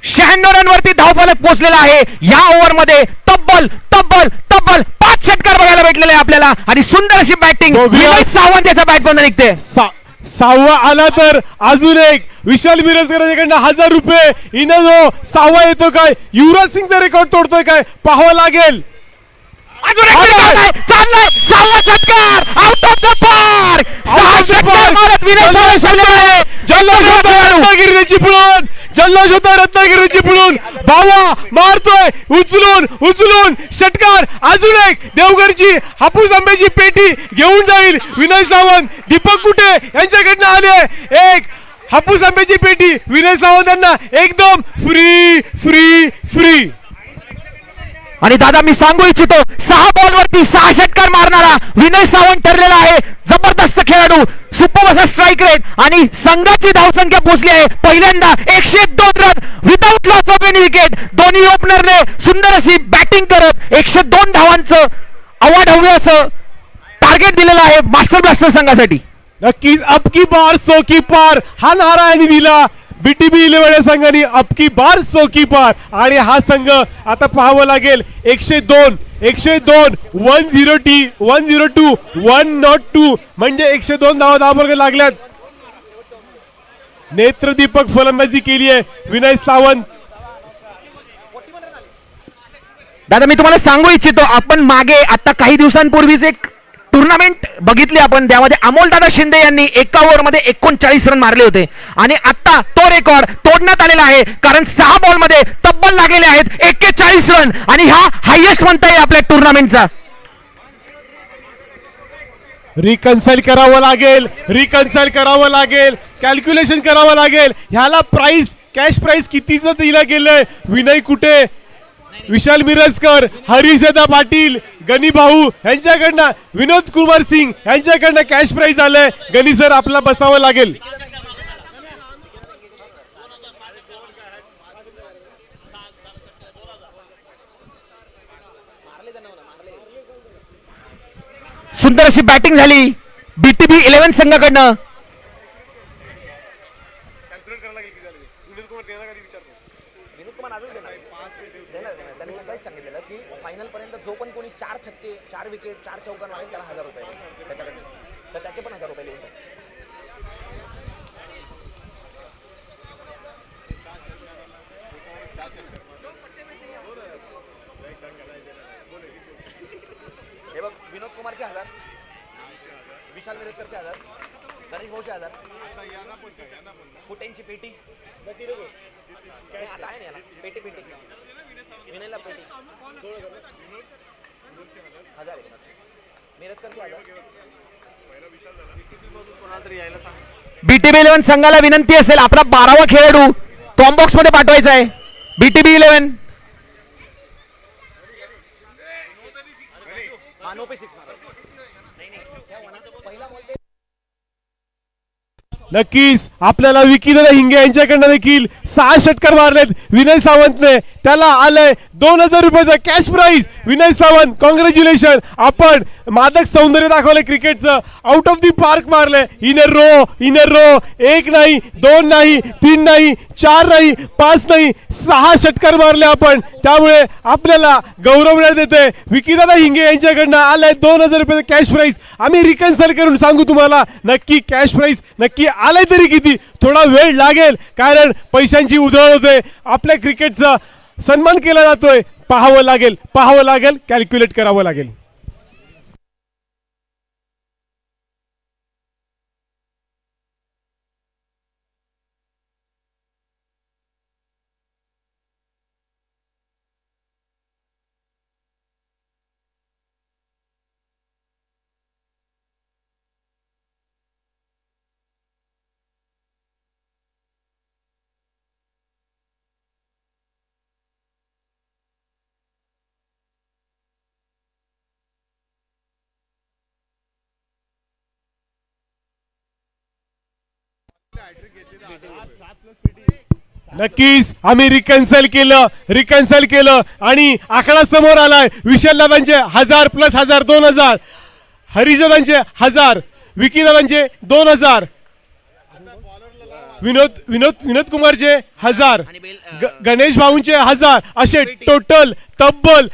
96 रनवरती धावफलक पोहोचलेला आहे. या ओव्हरमध्ये तब्बल 5 षटकार बघायला भेटलेले आहे आपल्याला आणि सुंदर अशी बॅटिंग विनय सावंत याच्या बॅटमधून निघते. 6वा आला तर अजून एक विशाल मिरजकर याकडनं 1000 रुपये. इनरो 6वा येतो काय, युवराज सिंगचा रेकॉर्ड तोडतोय काय पाहावं लागेल. अजून एक चाललाय 6वा षटकार आउट ऑफ द पार्क. 6 षटकार मारत विनय सावंत ठरलेला आहे. जल्लोष होता रत्नागिरीची पुळून. भावा मारतोय उचलून षटकार. अजून एक देवगडची हापूस आंब्याची पेटी घेऊन जाईल विनय सावंत. दीपक कुठे यांच्याकडनं आले एक हापूस आंब्याची पेटी विनय सावंत यांना एकदम फ्री. आणि दादा मी सांगू इच्छितो 6 बॉलवरती 6 षटकार मारणारा विनय सावंत ठरलेला आहे. जबरदस्त खेळाडू, सुपर असा स्ट्राईक रेट आणि संघाची धावसंख्या पोहोचली आहे पहिल्यांदा 102 run without loss of any wicket. दोन्ही ओपनरने सुंदर अशी बॅटिंग करत 102 धावांचं अवाढव्य असं टार्गेट दिलेलं आहे मास्टर ब्लास्टर संघासाठी. नक्कीच अबकी बार सो की पार हा नारा यांनी दिला बीटीबी 11 या संघाने. अबकी बार सो की पार. आणि हा संघ आता पाहावं लागेल 102 102 102 म्हणजे 102 धावा लागल्यात. नेत्रदीपक फलंदाजी केली आहे विनय सावंत. दादा मी तुम्हाला सांगू इच्छितो आपण मागे आता काही दिवसांपूर्वीच एक टुर्नामेंट बघितली आपण, त्यामध्ये अमोल दादा शिंदे यांनी एका ओव्हरमध्ये 39 रन मारले होते आणि आता तो रेकॉर्ड तोडण्यात आलेला आहे, कारण 6 बॉलमध्ये तब्बल लागलेले आहेत 41 रन आणि हा हायएस्ट म्हणता येईल आपल्या टुर्नामेंटचा. रिकन्साइल करावं लागेल कॅल्क्युलेशन करावं लागेल. ह्याला प्राइस कॅश प्राइस कितीचं दिलं गेलंय. विनय कुठे, विशाल मिरजकर, हरीशदा पाटील, गणी भाऊ यांच्याकडनं, विनोद कुमार सिंग यांच्याकडनं कॅश प्राइज आलंय. गणी सर आपला बसावं लागेल. सुंदर अशी बॅटिंग झाली बीटीबी 11 संघाकडनं. त्यांनी सकाळीच सांगितलेलं की फायनल पर्यंत जो पण कोणी 4 छक्के 4 विकेट 4 चौकार मारेल त्याला 1000 रुपये त्याच्याकडे, तर त्याचे पण 1000 रुपये लिहून टाक. हे बघ विनोद कुमारचे 1000, विशाल मिरजकरचे 1000, गणेश भाऊचे 1000, कुटेंची पेटी आता आहे ना याला पेटी विनयला पेटी 1000 मिरजकरचे 1000. बीटीबी 11 संघाला विनंती असेल आपला 12वा खेळाडू कॉम बॉक्स मध्ये पाठवायचा आहे. बीटीबी 11 नक्कीच आपल्याला विकीदादा हिंगे यांच्याकडनं देखील 6 षटकार मारलेत विनय सावंतने. त्याला आलंय 2000 रुपयाचं cash prize. Vinay Sawant congratulation, आपण मादक सौंदर्य दाखवले क्रिकेटचं. आउट ऑफ दी पार्क मारले. इनर रो 1 नाही 2 नाही 3 नाही 4 नाही 5 नाही 6 षटकार मारले आपण. त्यामुळे आपल्याला गौरवण्यात येते. विकीदादा हिंगे यांच्याकडनं आलंय 2000 रुपयाचं कॅश प्राइज. आम्ही रिकन्साइल करून सांगू तुम्हाला नक्की कॅश प्राइज नक्की आलंय तरी किती. थोडा वेळ लागेल कारण पैशांची उधळ होते. आपल्या क्रिकेटचा सन्मान केला जातोय. पाहावं लागेल कॅल्क्युलेट करावं लागेल. नक्कीच आम्ही रिकन्साइल केलं आणि आकडा समोर आलाय. विशाल दादांचे 1000 + 1000 2000, हरीश दादांचे 1000, विकी दादांचे 2000, विनोद कुमारचे 1000, गणेश भाऊंचे 1000, असे टोटल तब्बल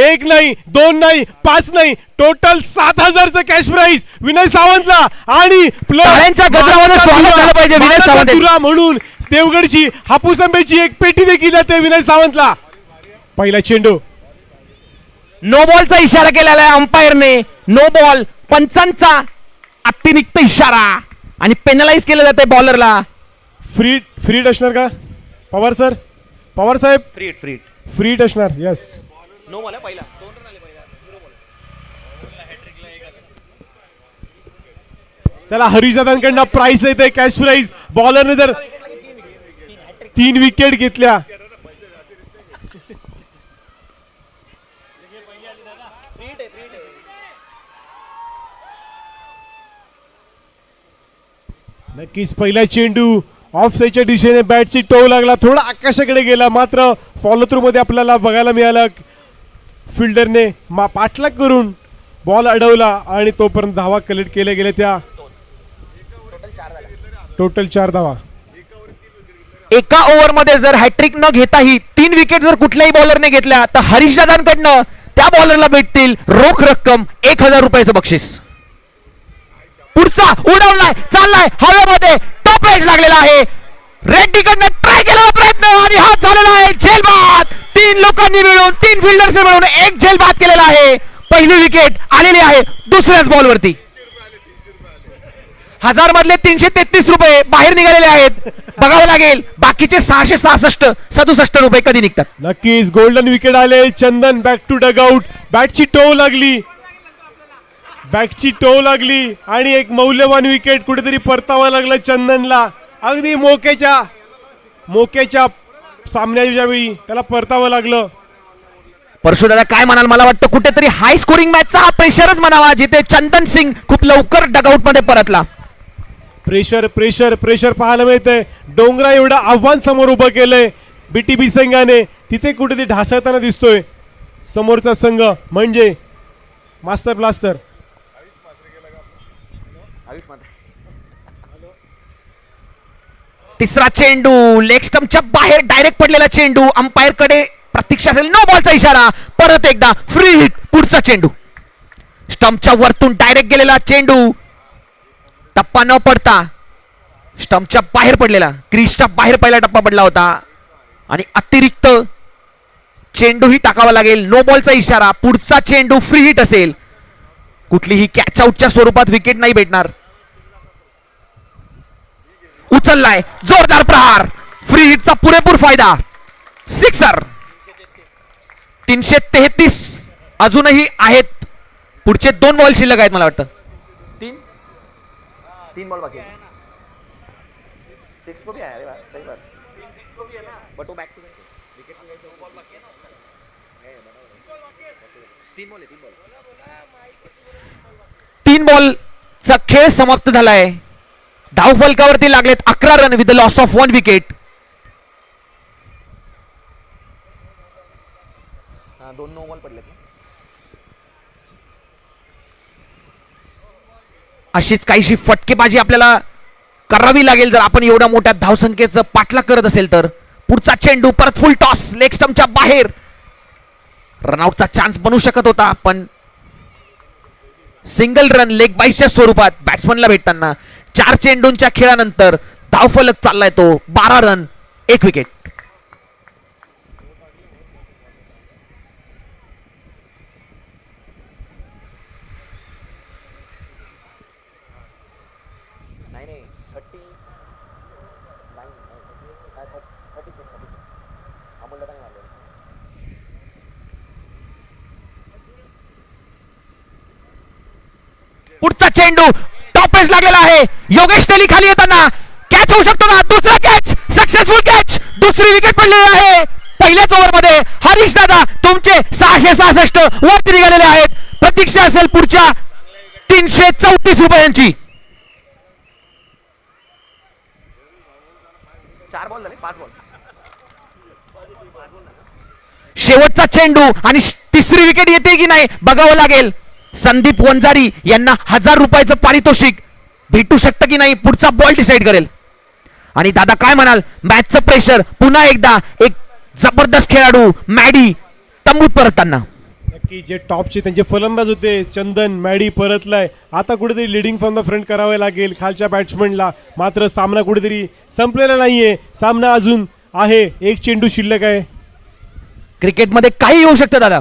1 नाही 2 नाही 5 नाही टोटल 7000चं कॅश प्राइज विनय सावंतला. आणि टाळ्यांच्या गजरामध्ये स्वागत झालं पाहिजे विनय सावंत. तुरा म्हणून देवगडची हापूस आंब्याची एक पेटी देखील जाते विनय सावंतला. पहिला चेंडू, नो बॉलचा इशारा केलेला आहे अंपायरने. नो बॉल, पंचांचा अतिरिक्त इशारा आणि पेनलाइज केलं जाते बॉलरला. फ्री असणार का पवार सर? पवार साहेब फ्री असणार. यस, नो बॉल पहिला. चला हरिजादांकडनं प्राइस येते कॅश प्राइज. बॉलरने जर 3 विकेट घेतल्या नक्कीच. पहिला चेंडू ऑफ साईडच्या दिशेने बॅटची टो लागला, थोडा आकाशाकडे गेला, मात्र फॉलो थ्रू मध्ये आपल्याला बघायला मिळालं फिल्डरने पाठलाग करून बॉल अडवला आणि तोपर्यंत धावा कलेक्ट केल्या गेल्या. त्या टोटल 4 धावा. एका ओव्हरमध्ये जर हॅट्रिक न घेताही 3 विकेट जर कुठल्याही बॉलरने घेतल्या तर हरीश दादांकडनं त्या बॉलरला भेटतील रोख रक्कम 1000 रुपयाचं बक्षीस. पुढचा उडवलाय, चाललाय हवेमध्ये, टॉप एज लागलेला आहे. रेड्डीकडनं ट्राय केलेला प्रयत्न आणि हात झालेला आहे झेलबाद. 3 लोकांनी मिळून 3 फिल्डर्स मिळून एक झेलबाद केलेला आहे. पहिली विकेट आलेली आहे दुसऱ्याच बॉलवरती. 1000 मधले 333 रुपये बाहेर निघालेले आहेत. बघावं लागेल बाकीचे 667 रुपये कधी निघतात. नक्कीच गोल्डन विकेट आले. चंदन बॅक टू डगआउट. बॅटची टो लागली आणि एक मौल्यवान विकेट कुठेतरी परतावा लागला चंदनला. अगदी मोक्याच्या सामन्याच्या वेळी त्याला परतावं लागलं. परशुदादा काय म्हणाल? मला वाटतं कुठेतरी हाय स्कोरिंग मॅचचा हा प्रेशरच म्हणावा, जिथे चंदन सिंग खूप लवकर डगआउट मध्ये परतला. प्रेशर पाहायला मिळतंय. डोंगरा एवढं आव्हान समोर उभं केलंय बीटीबी संघाने, तिथे कुठेतरी ढासळताना दिसतोय समोरचा संघ म्हणजे मास्टर ब्लास्टर. तिसरा चेंडू लेग स्टंपच्या बाहेर डायरेक्ट पडलेला चेंडू. अंपायर कडे प्रतीक्षा असेल. नो बॉलचा इशारा. परत एकदा फ्री हिट. पुढचा चेंडू स्टंपच्या वरतून डायरेक्ट गेलेला चेंडू, टप्पा न पडता स्टंपच्या बाहेर पडलेला. क्रीजच्या बाहेर पहिला टप्पा पडला होता आणि अतिरिक्त चेंडूही टाकावा लागेल. नो बॉलचा इशारा. पुढचा चेंडू फ्री हिट असेल. कुठलीही कॅच आउटच्या स्वरूपात विकेट नाही भेटणार. उचललाय, जोरदार प्रहार. फ्री हिटचा पुरेपूर फायदा. सिक्सर. 333 अजूनही आहेत. पुढचे 2 बॉल शिल्लक आहेत. मला वाटतं 3 बॉल बाकी है. 6 को भी आया. अरे वाह, सही बात. 6 को भी है ना, बट वो बैक टू बैक विकेट में कैसे बॉल बाकी है ना. 3 बॉल है. 3 बॉलचा खेळ समाप्त झालाय. धावफलकावरती लागलेत 11 run with the loss of 1 wicket. 2 no ball पडलेत ना. अशीच काहीशी फटकेबाजी आपल्याला करावी लागेल जर आपण एवढ्या मोठ्या धावसंख्येचं पाठलाग करत असेल तर. पुढचा चेंडू परत फुल टॉस, लेग स्टंपच्या बाहेर. रनआउटचा चान्स बनू शकत होता पण सिंगल रन लेग बाईसच्या स्वरूपात बॅट्समनला भेटताना 4 चेंडूंच्या खेळानंतर धावफलक चाललाय तो 12 रन 1 विकेट. नहीं 39 36 अमोल दादा ने मारले. पुढचा चेंडू टॉपेज लागलेला आहे. योगेश तेली खाली येताना कॅच होऊ शकतो ना. दुसरा कॅच, सक्सेसफुल कॅच. दुसरी विकेट पडलेली आहे पहिल्याच ओव्हरमध्ये. हरीश दादा तुमचे 666 वरती निघालेले आहेत. प्रतीक्षा असेल पुढच्या 334 रुपयांची. 4 बॉल झाले 5 बॉल. शेवटचा चेंडू आणि तिसरी विकेट येते की नाही बघावं लागेल. संदीप वंजारी यांना 1000 रुपयाचं पारितोषिक भेटू शकतं की नाही पुढचा बॉल डिसाईड करेल. आणि दादा काय म्हणाल, मॅचचं प्रेशर पुन्हा एकदा एक जबरदस्त खेळाडू मॅडी तंबूत परतताना. नक्की जे टॉपचे त्यांचे फलंदाज होते चंदन मॅडी परतलाय. आता कुठेतरी लिडिंग फ्रॉम द फ्रंट करावे लागेल खालच्या बॅट्समनला. मात्र सामना कुठेतरी संपलेला नाहीये. सामना अजून आहे, एक चेंडू शिल्लक आहे. क्रिकेटमध्ये काही येऊ शकतं दादा.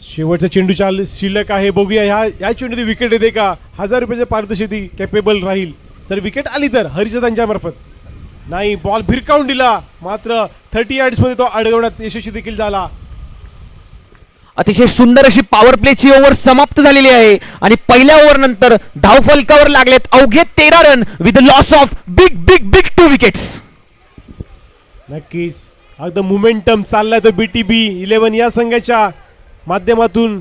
शेवटचा चेंडू शिल्लक आहे. बघूया या चेंडू विकेट येते का. 1000 रुपयाचे पारितोषिक कॅपेबल राहील जर विकेट आली तर हरिचंदांच्या मार्फत. नाही, बॉल भिरकावून दिला. मात्र 30 यार्ड्स मध्ये तो अडवण्यात यशस्वी देखील झाला. अतिशय सुंदर अशी पॉवर प्लेची ओव्हर समाप्त झालेली आहे आणि पहिल्या ओव्हर नंतर धावफलकावर लागलेत अवघे 13 run with loss of big big big 2 wickets. नक्कीच अगदी मोमेंटम चाललाय तो BTB 11 या संघाच्या माध्यमातून.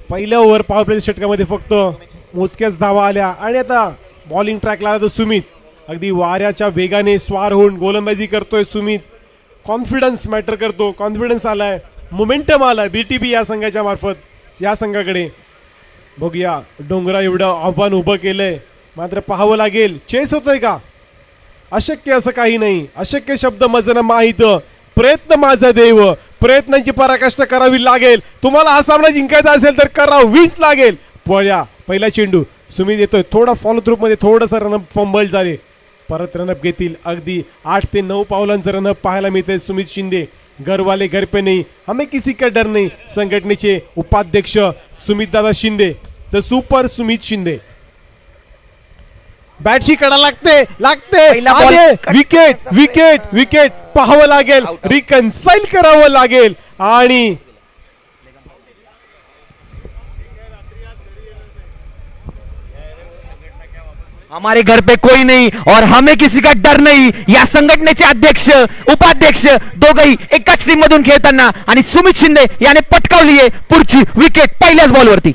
पहिल्या ओव्हर पॉवर प्ले षटकामध्ये फक्त मोजक्याच धावा आल्या आणि आता बॉलिंग ट्रॅकला आला तो सुमित. अगदी वाऱ्याच्या वेगाने स्वार होऊन गोलंदाजी करतोय सुमित. कॉन्फिडन्स मॅटर करतो. कॉन्फिडन्स आलाय, मोमेंटम आलाय BTB या संघाच्या मार्फत या संघाकडे. बघूया डोंगरा एवढं आव्हान उभं केलंय. मात्र पाहावं लागेल चेस होतोय का. अशक्य असं काही नाही. अशक्य शब्द माझं माहित. प्रयत्न माझा देव. प्रयत्नांची पराकाष्ठा करावी लागेल. तुम्हाला हा सामना जिंकायचा असेल तर करावीच लागेल. पहिला चेंडू सुमित येतोय. थोडा फॉलो थ्रू मध्ये थोडासा रनअप फंबल झाले. परत रनअप घेतील. अगदी 8 ते 9 पावलांचं रनअप पाहायला मिळते. सुमित शिंदे घरवाले घर पे नाही हमें किसी का डर नाही संघटनेचे उपाध्यक्ष सुमित दादा शिंदे द सुपर सुमित शिंदे. बॅटची कडा लागते पहिला बॉल विकेट विकेट विकेट पाहावं लागेल. रिकन्साइल करावं लागेल. आणि हमारे घर पे कोई नहीं और हमें किसी का डर नहीं या संघटनेचे अध्यक्ष उपाध्यक्ष दोघही एकाच टीम मधून खेळताना आणि सुमित शिंदे याने पटकावली आहे पुढची विकेट पहिल्याच बॉलवरती.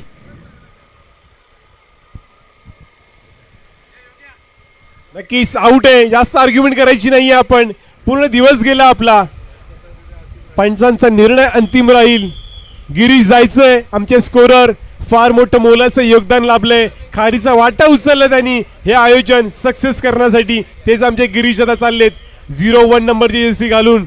नक्कीच आउट आहे. जास्त आर्ग्युमेंट करायची नाहीये आपण. पूर्ण दिवस गेला आपला. पंचांचा निर्णय अंतिम राहील. गिरीश जायचंय आमचे स्कोरर. फार मोठं मोलाचं योगदान लाभलंय. खारीचा वाटा उचलला त्यांनी हे आयोजन सक्सेस करण्यासाठी. तेच आमचे गिरीश आता चाललेत 01 नंबरची जर्सी घालून.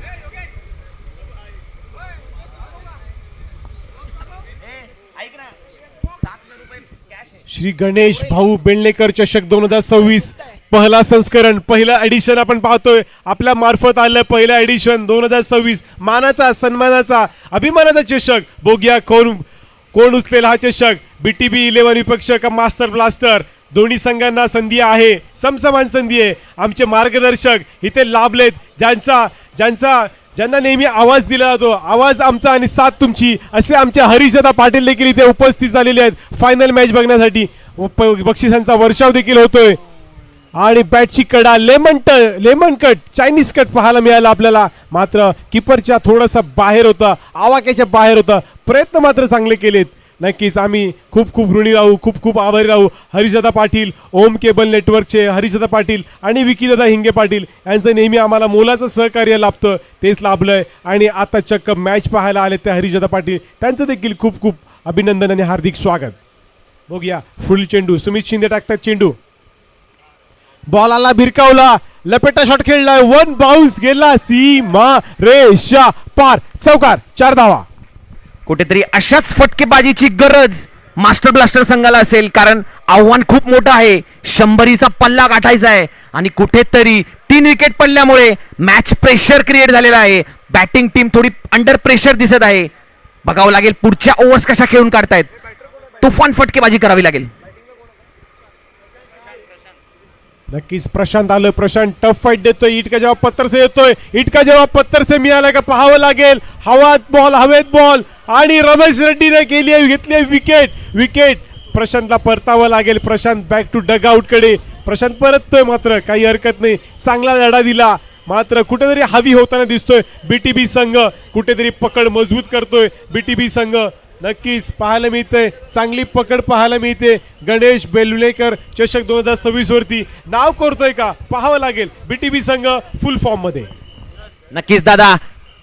श्री गणेश भाऊ बेंडलेकर चषक 2026 पहिला संस्करण पहिला एडिशन आपण पाहतोय. आपल्या मार्फत आलं पहिला एडिशन 2026 मानाचा सन्मानाचा अभिमानाचा चषक. बघूया कोण उचलेला हा चषक. BTB 11 विपक्ष का मास्टर ब्लास्टर. दोन्ही संघांना संधी आहे. समसमान संधी आहे. आमचे मार्गदर्शक इथे लाभलेत ज्यांना नेहमी आवाज दिला जातो. आवाज आमचा आणि साथ तुमची असे आमचे हरिशदा पाटील देखील इथे उपस्थित झालेले आहेत फायनल मॅच बघण्यासाठी. बक्षिसांचा वर्षाव देखील होतोय. आणि बॅटची कडा लेमन कट चायनीज कट पाहायला मिळाला आपल्याला. मात्र किपरच्या थोडासा बाहेर होता. आवाक्याच्या बाहेर होता. प्रयत्न मात्र चांगले केलेत. नक्कीच आम्ही खूप खूप ऋणी राहू. खूप आभारी राहू. हरिशदा पाटील ओम केबल नेटवर्कचे हरिशदा पाटील आणि विकीदादा हिंगे पाटील यांचं नेहमी आम्हाला मोलाचं सहकार्य लाभतं. तेच लाभलंय. आणि आता चक्क मॅच पाहायला आले ते हरिशदा पाटील. त्यांचं देखील खूप अभिनंदन आणि हार्दिक स्वागत. बघूया फुल चेंडू. सुमित शिंदे टाकतात चेंडू. बॉलाला भिरकावला. लपेटा शॉट खेळलाय. 1 बाउन्स गेला सीमा रेषा पार. चौकार 4 धावा. कुठेतरी अशाच फटकेबाजीची गरज मास्टर ब्लास्टर संघाला असेल कारण आव्हान खूप मोठं आहे. 100चा पल्ला गाठायचा आहे आणि कुठेतरी 3 विकेट पडल्यामुळे मॅच प्रेशर क्रिएट झालेला आहे. बॅटिंग टीम थोडी अंडर प्रेशर दिसत आहे. बघावं लागेल पुढच्या ओव्हर्स कशा खेळून काढतायत. तुफान फटकेबाजी करावी लागेल. नक्कीच प्रशांत आलं. प्रशांत टफ फाईट देतोय. इटका जेव्हा पत्तर येतोय. इटका जेव्हा पत्तर से मिळाला का पाहावं लागेल. हवेत बॉल आणि रमेश रेड्डीने घेतली विकेट. प्रशांतला परतावं लागेल. Prashant back to dugout कडे. प्रशांत परततोय मात्र काही हरकत नाही. चांगला लढा दिला. मात्र कुठेतरी हवी होताना दिसतोय BTB संघ. कुठेतरी पकड मजबूत करतोय BTB संघ. नक्कीच पाहायला मिळते, चांगली पकड पाहायला मिळते गणेश बेलुलेकर चषक 2026 वरती. नाव करतोय का पाहावं लागेल. बीटीबी संघ फुल फॉर्म मध्ये. नक्कीच दादा,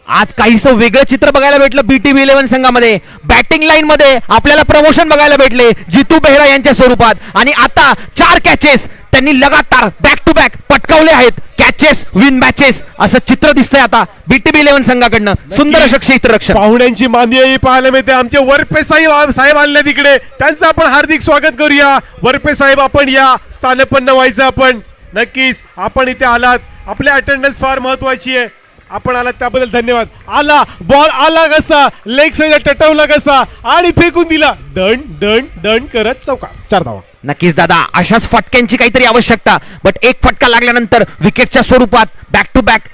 आज काहीसं वेगळं चित्र बघायला भेटलं बीटीबी 11 संघामध्ये. बॅटिंग लाईन मध्ये आपल्याला प्रमोशन बघायला भेटले जितू बेहरा यांच्या स्वरूपात, आणि आता 4 कॅचेस त्यांनी लगातार बॅक टू बॅक पटकावले आहेत. कॅचेस विन मॅचेस असं चित्र दिसतंय आता बीटीबी 11 संघाकडनं. सुंदर अशा क्षेत्ररक्षक. पाहुण्यांची मांदियाळी पाहायला मिळते. आमचे वरपे साहेब आले तिकडे, त्यांचं आपण हार्दिक स्वागत करूया. वरपे साहेब आपण या, स्थानपन्न व्हायचं आपण. नक्कीच आपण इथे आलात, आपली अटेंडन्स फार महत्वाची आहे. आपण आलात त्याबद्दल धन्यवाद. आला बॉल, आला कसा लेग साईड टटवला कसा आणि फेकून दिला. दंड दंड दंड करत चौका, 4 धावा. नक्कीच दादा, अशाच फटक्यांची काहीतरी आवश्यकता. बट एक फटका लागल्यानंतर विकेटच्या स्वरूपात back to back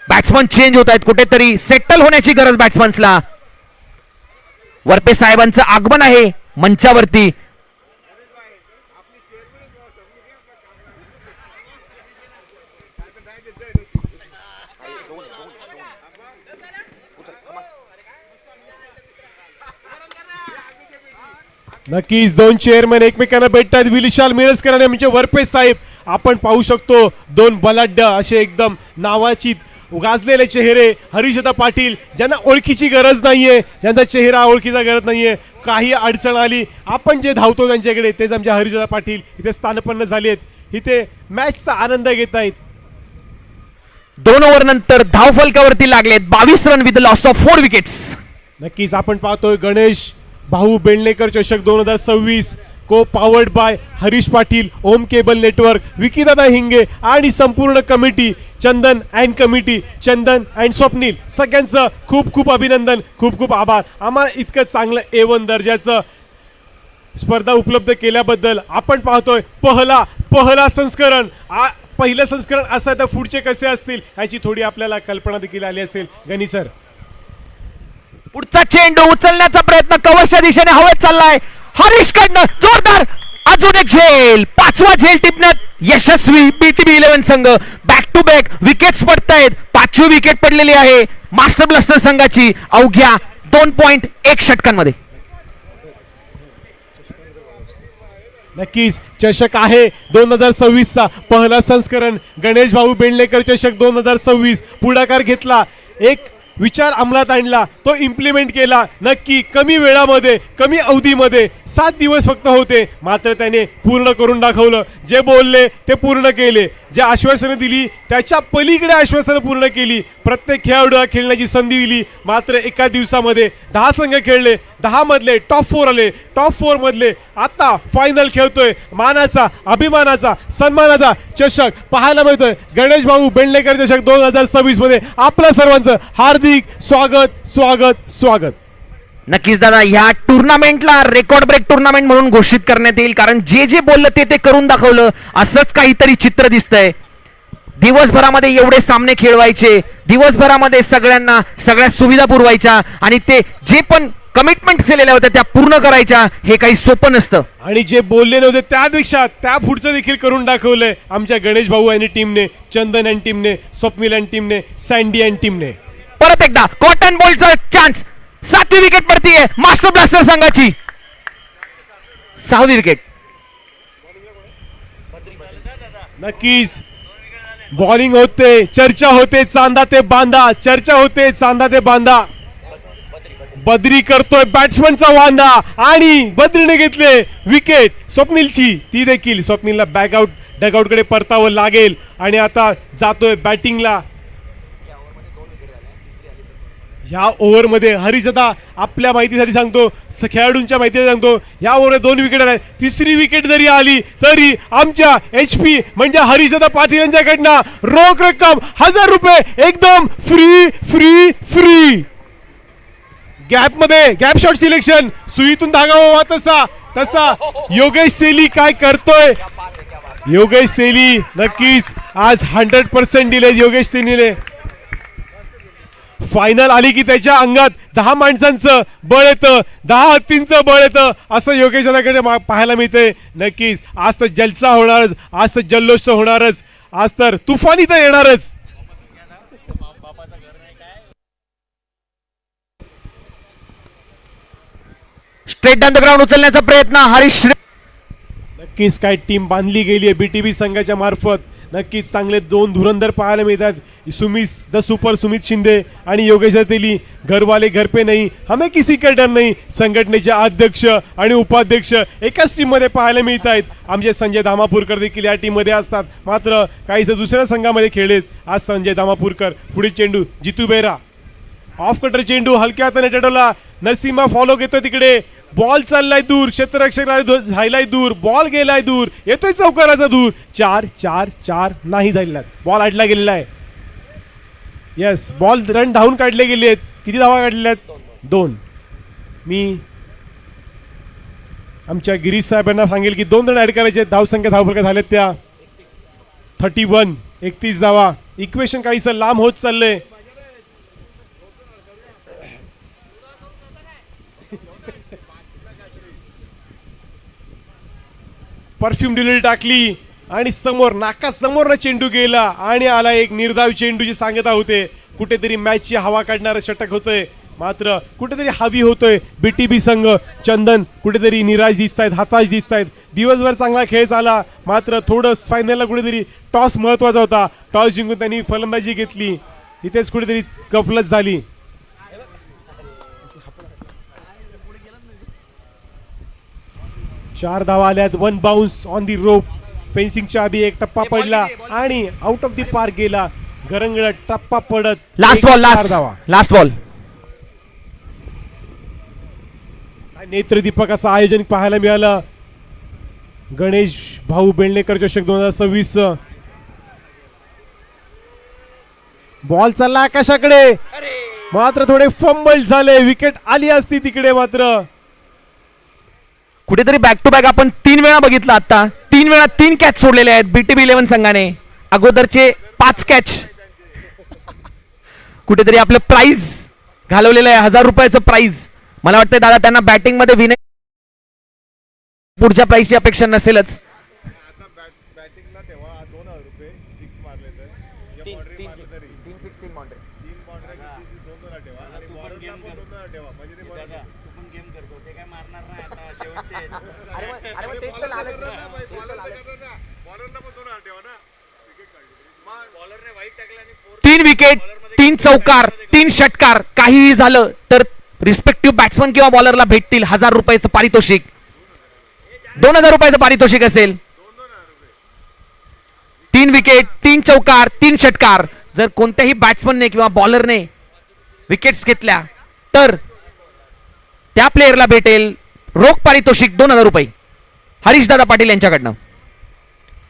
batsman change होत आहेत. कुठेतरी सेटल होण्याची गरज बॅट्समन्सला. वरपे साहेबांचं आगमन आहे मंचावरती. नक्कीच 2 चेअरमन एकमेकांना भेटतात. विशाल मिरजकर आणि आमचे वरपे साहेब. आपण पाहू शकतो 2 बलाढ्य असे एकदम नावाची गाजलेले चेहरे. हरिशदा पाटील, ज्यांना ओळखीची गरज नाहीये, ज्यांचा चेहरा ओळखीचा गरज नाहीये. काही अडचण आली आपण जे धावतो त्यांच्याकडे, तेच आमचे हरिशदा पाटील इथे स्थानपन्न झाले आहेत. इथे मॅचचा आनंद घेत आहेत. 2 ओव्हर नंतर धाव फलकावरती लागलेत 22 run with loss of 4 wickets. नक्कीच आपण पाहतोय गणेश भाऊ बेलणेकर चषक 2026 co powered by Harish Patil, Om cable network, विकीदादा हिंगे आणि संपूर्ण committee, Chandan and committee, Chandan and Swapnil, सगळ्यांचं खूप खूप अभिनंदन, खूप खूप आभार. आम्हाला इतकं चांगलं A1 दर्जाचं स्पर्धा उपलब्ध केल्याबद्दल. आपण पाहतोय पहिला संस्करण. पहिलं संस्करण असं तर पुढचे कसे असतील याची थोडी आपल्याला कल्पना देखील आली असेल. गणी सर, पुढचा चेंडू उचलण्याचा प्रयत्न कव्हरच्या दिशेने हवेत चाललाय. हरीश कडनं जोरदार अजून एक झेल. 5वा झेल टिपण्यात यशस्वी बीटीबी 11 संघ. बॅक टू बॅक विकेट्स पडतायत. 5वी विकेट पडलेली आहे मास्टर ब्लास्टर संघाची अवघ्या 2.1 षटकांमध्ये. नक्कीच चषक आहे 2026 चा पहिला संस्करण. गणेश भाऊ बेलणेकर चषक 2026 पुढाकार घेतला, एक विचार अंमलात आणला, तो इम्प्लिमेंट केला. नक्की कमी वेळामध्ये, कमी अवधीमध्ये 7 दिवस फक्त होते, मात्र त्याने पूर्ण करून दाखवलं. जे बोलले ते पूर्ण केले, जे आश्वासनं दिली त्याच्या पलीकडे आश्वासनं पूर्ण केली. प्रत्येक खेळाडूला खेळण्याची संधी दिली. मात्र एका दिवसामध्ये 10 संघ खेळले, 10 मधले टॉप 4 आले. टॉप 4 मधले आता फायनल खेळतोय. मानाचा, अभिमानाचा, सन्मानाचा चषक पाहायला मिळतोय. गणेश भाऊ बेलणेकर चषक 2026 मध्ये आपल्या सर्वांचं हार्दिक स्वागत स्वागत स्वागत. नक्कीच दादा, ह्या टुर्नामेंटला रेकॉर्ड ब्रेक टुर्नामेंट म्हणून घोषित करण्यात येईल, कारण जे जे बोललं ते करून दाखवलं असंच काहीतरी चित्र दिसतंय. दिवसभरामध्ये एवढे सामने खेळवायचे, दिवसभरामध्ये सगळ्यांना सगळ्या सुविधा पुरवायच्या, आणि ते जे पण कमिटमेंट केलेल्या होत्या त्या पूर्ण करायच्या. हे काही सोपं नसतं. आणि जे बोलले नव्हते त्यापेक्षा त्या पुढचं देखील करून दाखवलंय आमच्या गणेश भाऊ आणि टीमने, चंदन अँड टीमने, स्वप्नील अँड टीमने, सँडी अँड टीमने. परत एकदा कॉटन बॉलचा चान्स. 7वी विकेट पडतीये मास्टर ब्लास्टर संघाची. 6वी विकेट. नक्कीच बॉलिंग होते, चर्चा होते चांदा ते बांधा, चर्चा होते चांदा ते बांधा. बद्री करतोय बॅट्समनचा वांदा आणि बद्रीने घेतले विकेट स्वप्नीलची. ती देखील स्वप्नीलला बॅकआउट डगआउट कडे परतावं लागेल आणि आता जातोय बॅटिंगला. ह्या ओव्हरमध्ये हरिशदा आपल्या माहितीसाठी सांगतो, खेळाडूंच्या माहितीसाठी सांगतो, या ओव्हरमध्ये 2 विकेट आहेत. 3री विकेट जरी आली तरी आमच्या HP म्हणजे हरिशदा पाटील यांच्याकडनं रोख रक्कम 1000 रुपये एकदम फ्री फ्री फ्री. गॅप मध्ये गॅप शॉट सिलेक्शन, सुईतून धागा व्हावा तसा तसा योगेश सेली काय करतोय. योगेश सेली नक्कीच आज 100% दिले योगेश सेलीने. फायनल आली की त्याच्या अंगात 10 माणसांचं बळ येतं, 10 हत्तींचं बळ येतं, असं योगेशकडे पाहायला मिळतंय. नक्कीच आज तर जलसा होणारच, आज तर जल्लोष तर होणारच, आज तर तुफानी तर येणारच. स्ट्रेट डाउन द ग्राउंड उचलण्याचा प्रयत्न हरीश नक्कीच काय टीम बांधली गेली आहे बीटीबी संघाच्या मार्फत. नक्कीच चांगले दोन धुरंधर पाहायला मिळतात. द सुपर सुमित शिंदे आणि योगेश तेली. घरवाले घर पे नाही हमें किसी का डर नाही संघटनेचे अध्यक्ष आणि उपाध्यक्ष एकाच टीम मध्ये पाहायला मिळत आहेत. आमचे संजय धामापूरकर देखील या टीम मध्ये असतात. मात्र काहीच दुसऱ्या संघामध्ये खेळलेत. आज संजय धामापूरकर. पुढे चेंडू जितू बेरा. ऑफ कटर चेंडू हलक्या हाताने टडवला. नरसिंहा फॉलो घेतोय तिकडे. बॉल चाललाय दूर. क्षेत्ररक्षक झालाय दूर. बॉल गेलाय दूर. येतोय चौकाराचा दूर. 4-4-4 नाही झालेला. बॉल अडला गेलेला आहे. यस बॉल रन धावून काढले गेले आहेत. किती धावा काढलेल्या आहेत? 2. मी आमच्या गिरीश साहेबांना सांगेल की 2 रन ऍड करायचे. धावफलक झालेत त्या 31. 31 धावा. इक्वेशन काहीसं लांब होत चाललंय. परफ्यूम डिलिव्हरी टाकली आणि समोर नाका समोर चेंडू गेला आणि आला एक निर्धाव चेंडू जी सांगत होते. कुठेतरी मॅचची हवा काढणारं षटक होतंय. मात्र कुठेतरी हवी होतोय बीटीबी संघ. चंदन कुठेतरी निराश दिसत आहेत, हताश दिसत आहेत. दिवसभर चांगला खेळ झाला मात्र थोडं फायनलला कुठेतरी टॉस महत्वाचा होता. टॉस जिंकून त्यांनी फलंदाजी घेतली. तिथेच कुठेतरी गफलत झाली. चार धावा आल्यात. 1 बाउन्स ऑन दी रोप. फेन्सिंगच्या आधी एक टप्पा पडला आणि आउट ऑफ दी पार्क गेला. गरंगळत टप्पा पडत. Last ball. Last ball. नेत्रदीपक असं आयोजन पाहायला मिळालं. गणेश भाऊ बेळणेकर चषक 2026. बॉल चालला आकाशाकडे मात्र थोडे फंबल झाले. विकेट आली असती तिकडे मात्र कुठेतरी बॅक टू बॅक आपण 3 वेळा बघितलं. आता 3 वेळा 3 कॅच सोडलेले आहेत बीटीबी 11 संघाने. अगोदरचे 5 कॅच. कुठेतरी आपलं प्राइज घालवलेलं आहे. 1000 रुपयाचं प्राइज. मला वाटतं दादा त्यांना बॅटिंग मध्ये विनय पुढच्या प्राइजची अपेक्षा नसेलच. तीन विकेट, 3 चौकार, 3 षटकार. काहीही झालं तर रिस्पेक्टिव्ह बॅट्समन किंवा बॉलरला भेटतील 1000 रुपयाचं पारितोषिक. 2000 रुपयाचं पारितोषिक असेल. 3 विकेट, 3 चौकार, 3 षटकार. जर कोणत्याही बॅट्समनने किंवा बॉलरने विकेट्स घेतल्या तर त्या प्लेयरला भेटेल रोख पारितोषिक 2000 रुपये हरीशदादा पाटील यांच्याकडनं.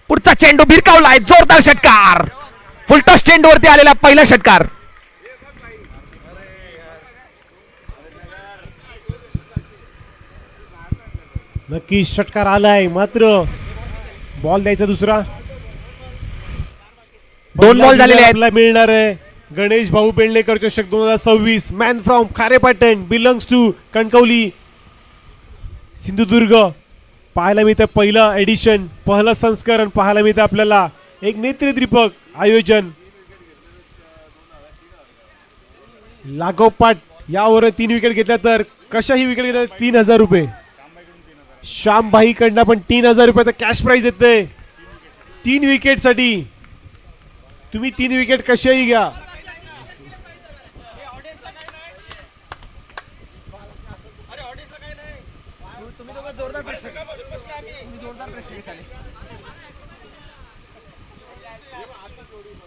पुढचा चेंडू भिरकावलाय. जोरदार षटकार. फुलटॉस चेंडूवरती आलेला पहिला षटकार. नक्की षटकार आलाय मात्र बॉल द्यायचा दुसरा. 2 बॉल झालेले आहेत. मिळणार आहे गणेश भाऊ बेळणेकर चषक 2026. Man from Kharepatan. Belongs to Kankavli Sindhudurg. पाहायला मिळतं पहिलं एडिशन, पहिलं संस्करण पाहायला मिळतं आपल्याला. एक नेत्रदीपक आयोजन. लागोपाठ यावर 3 विकेट घेतल्या तर कशाही विकेट घेतल्या 3000 रुपये. श्याम भाई कडनं पण 3000 रुपयाचं कॅश प्राइज येते 3 विकेट साठी. तुम्ही 3 विकेट कशाही घ्या.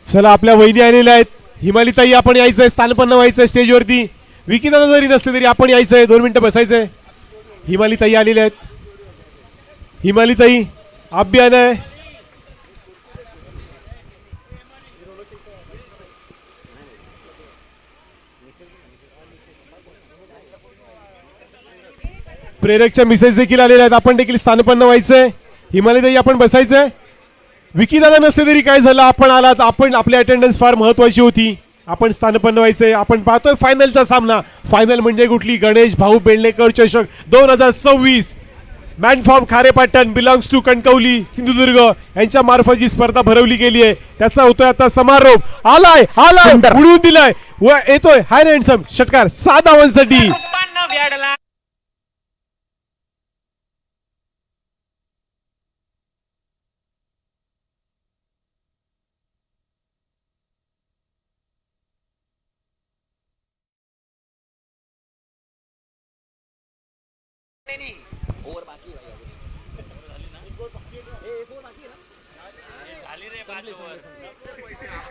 चला आपल्या वहिनी आलेल्या आहेत. हिमाली ताई आपण यायचंय. स्थानपन्न व्हायचंय स्टेजवरती. विकीदादा जरी नसले तरी आपण यायचंय. 2 मिनिटं बसायचंय. हिमाली ताई आलेल्या आहेत. हिमाली ताई आप भी आना है. प्रेरकच्या मिसेस देखील आलेल्या आहेत. आपण देखील स्थानपन्न व्हायचंय. हिमाली ताई आपण बसायचंय. विकीदादा नसते तरी काय झालं आपण आलात. आपण आपली अटेंडन्स फार महत्वाची होती. आपण स्थानपन्न व्हायचंय. आपण पाहतोय फायनलचा सामना. फायनल म्हणजे कुठली? गणेश भाऊ बेळणेकर चषक 2026. Man from Kharepatan belongs to Kankavli Sindhudurg यांच्या मार्फत जी स्पर्धा भरवली गेली आहे त्याचा होतोय आता समारोप. आलाय उडवून दिलाय व येतोय हाय हँडसम षटकार 7 धावांसाठी.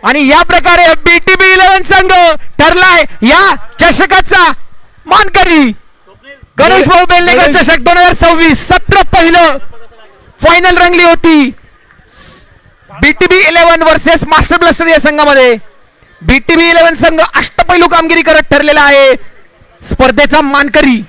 आणि या प्रकारे BTB 11 संघ ठरलाय या चषकाचा मानकरी. गणेश भाऊ बेल्लेकर चषक 2026 सत्र पहिलं फायनल रंगली होती. BTB 11 वर्सेस मास्टर ब्लास्टर या संघामध्ये BTB 11 संघ अष्टपैलू कामगिरी करत ठरलेला आहे स्पर्धेचा मानकरी.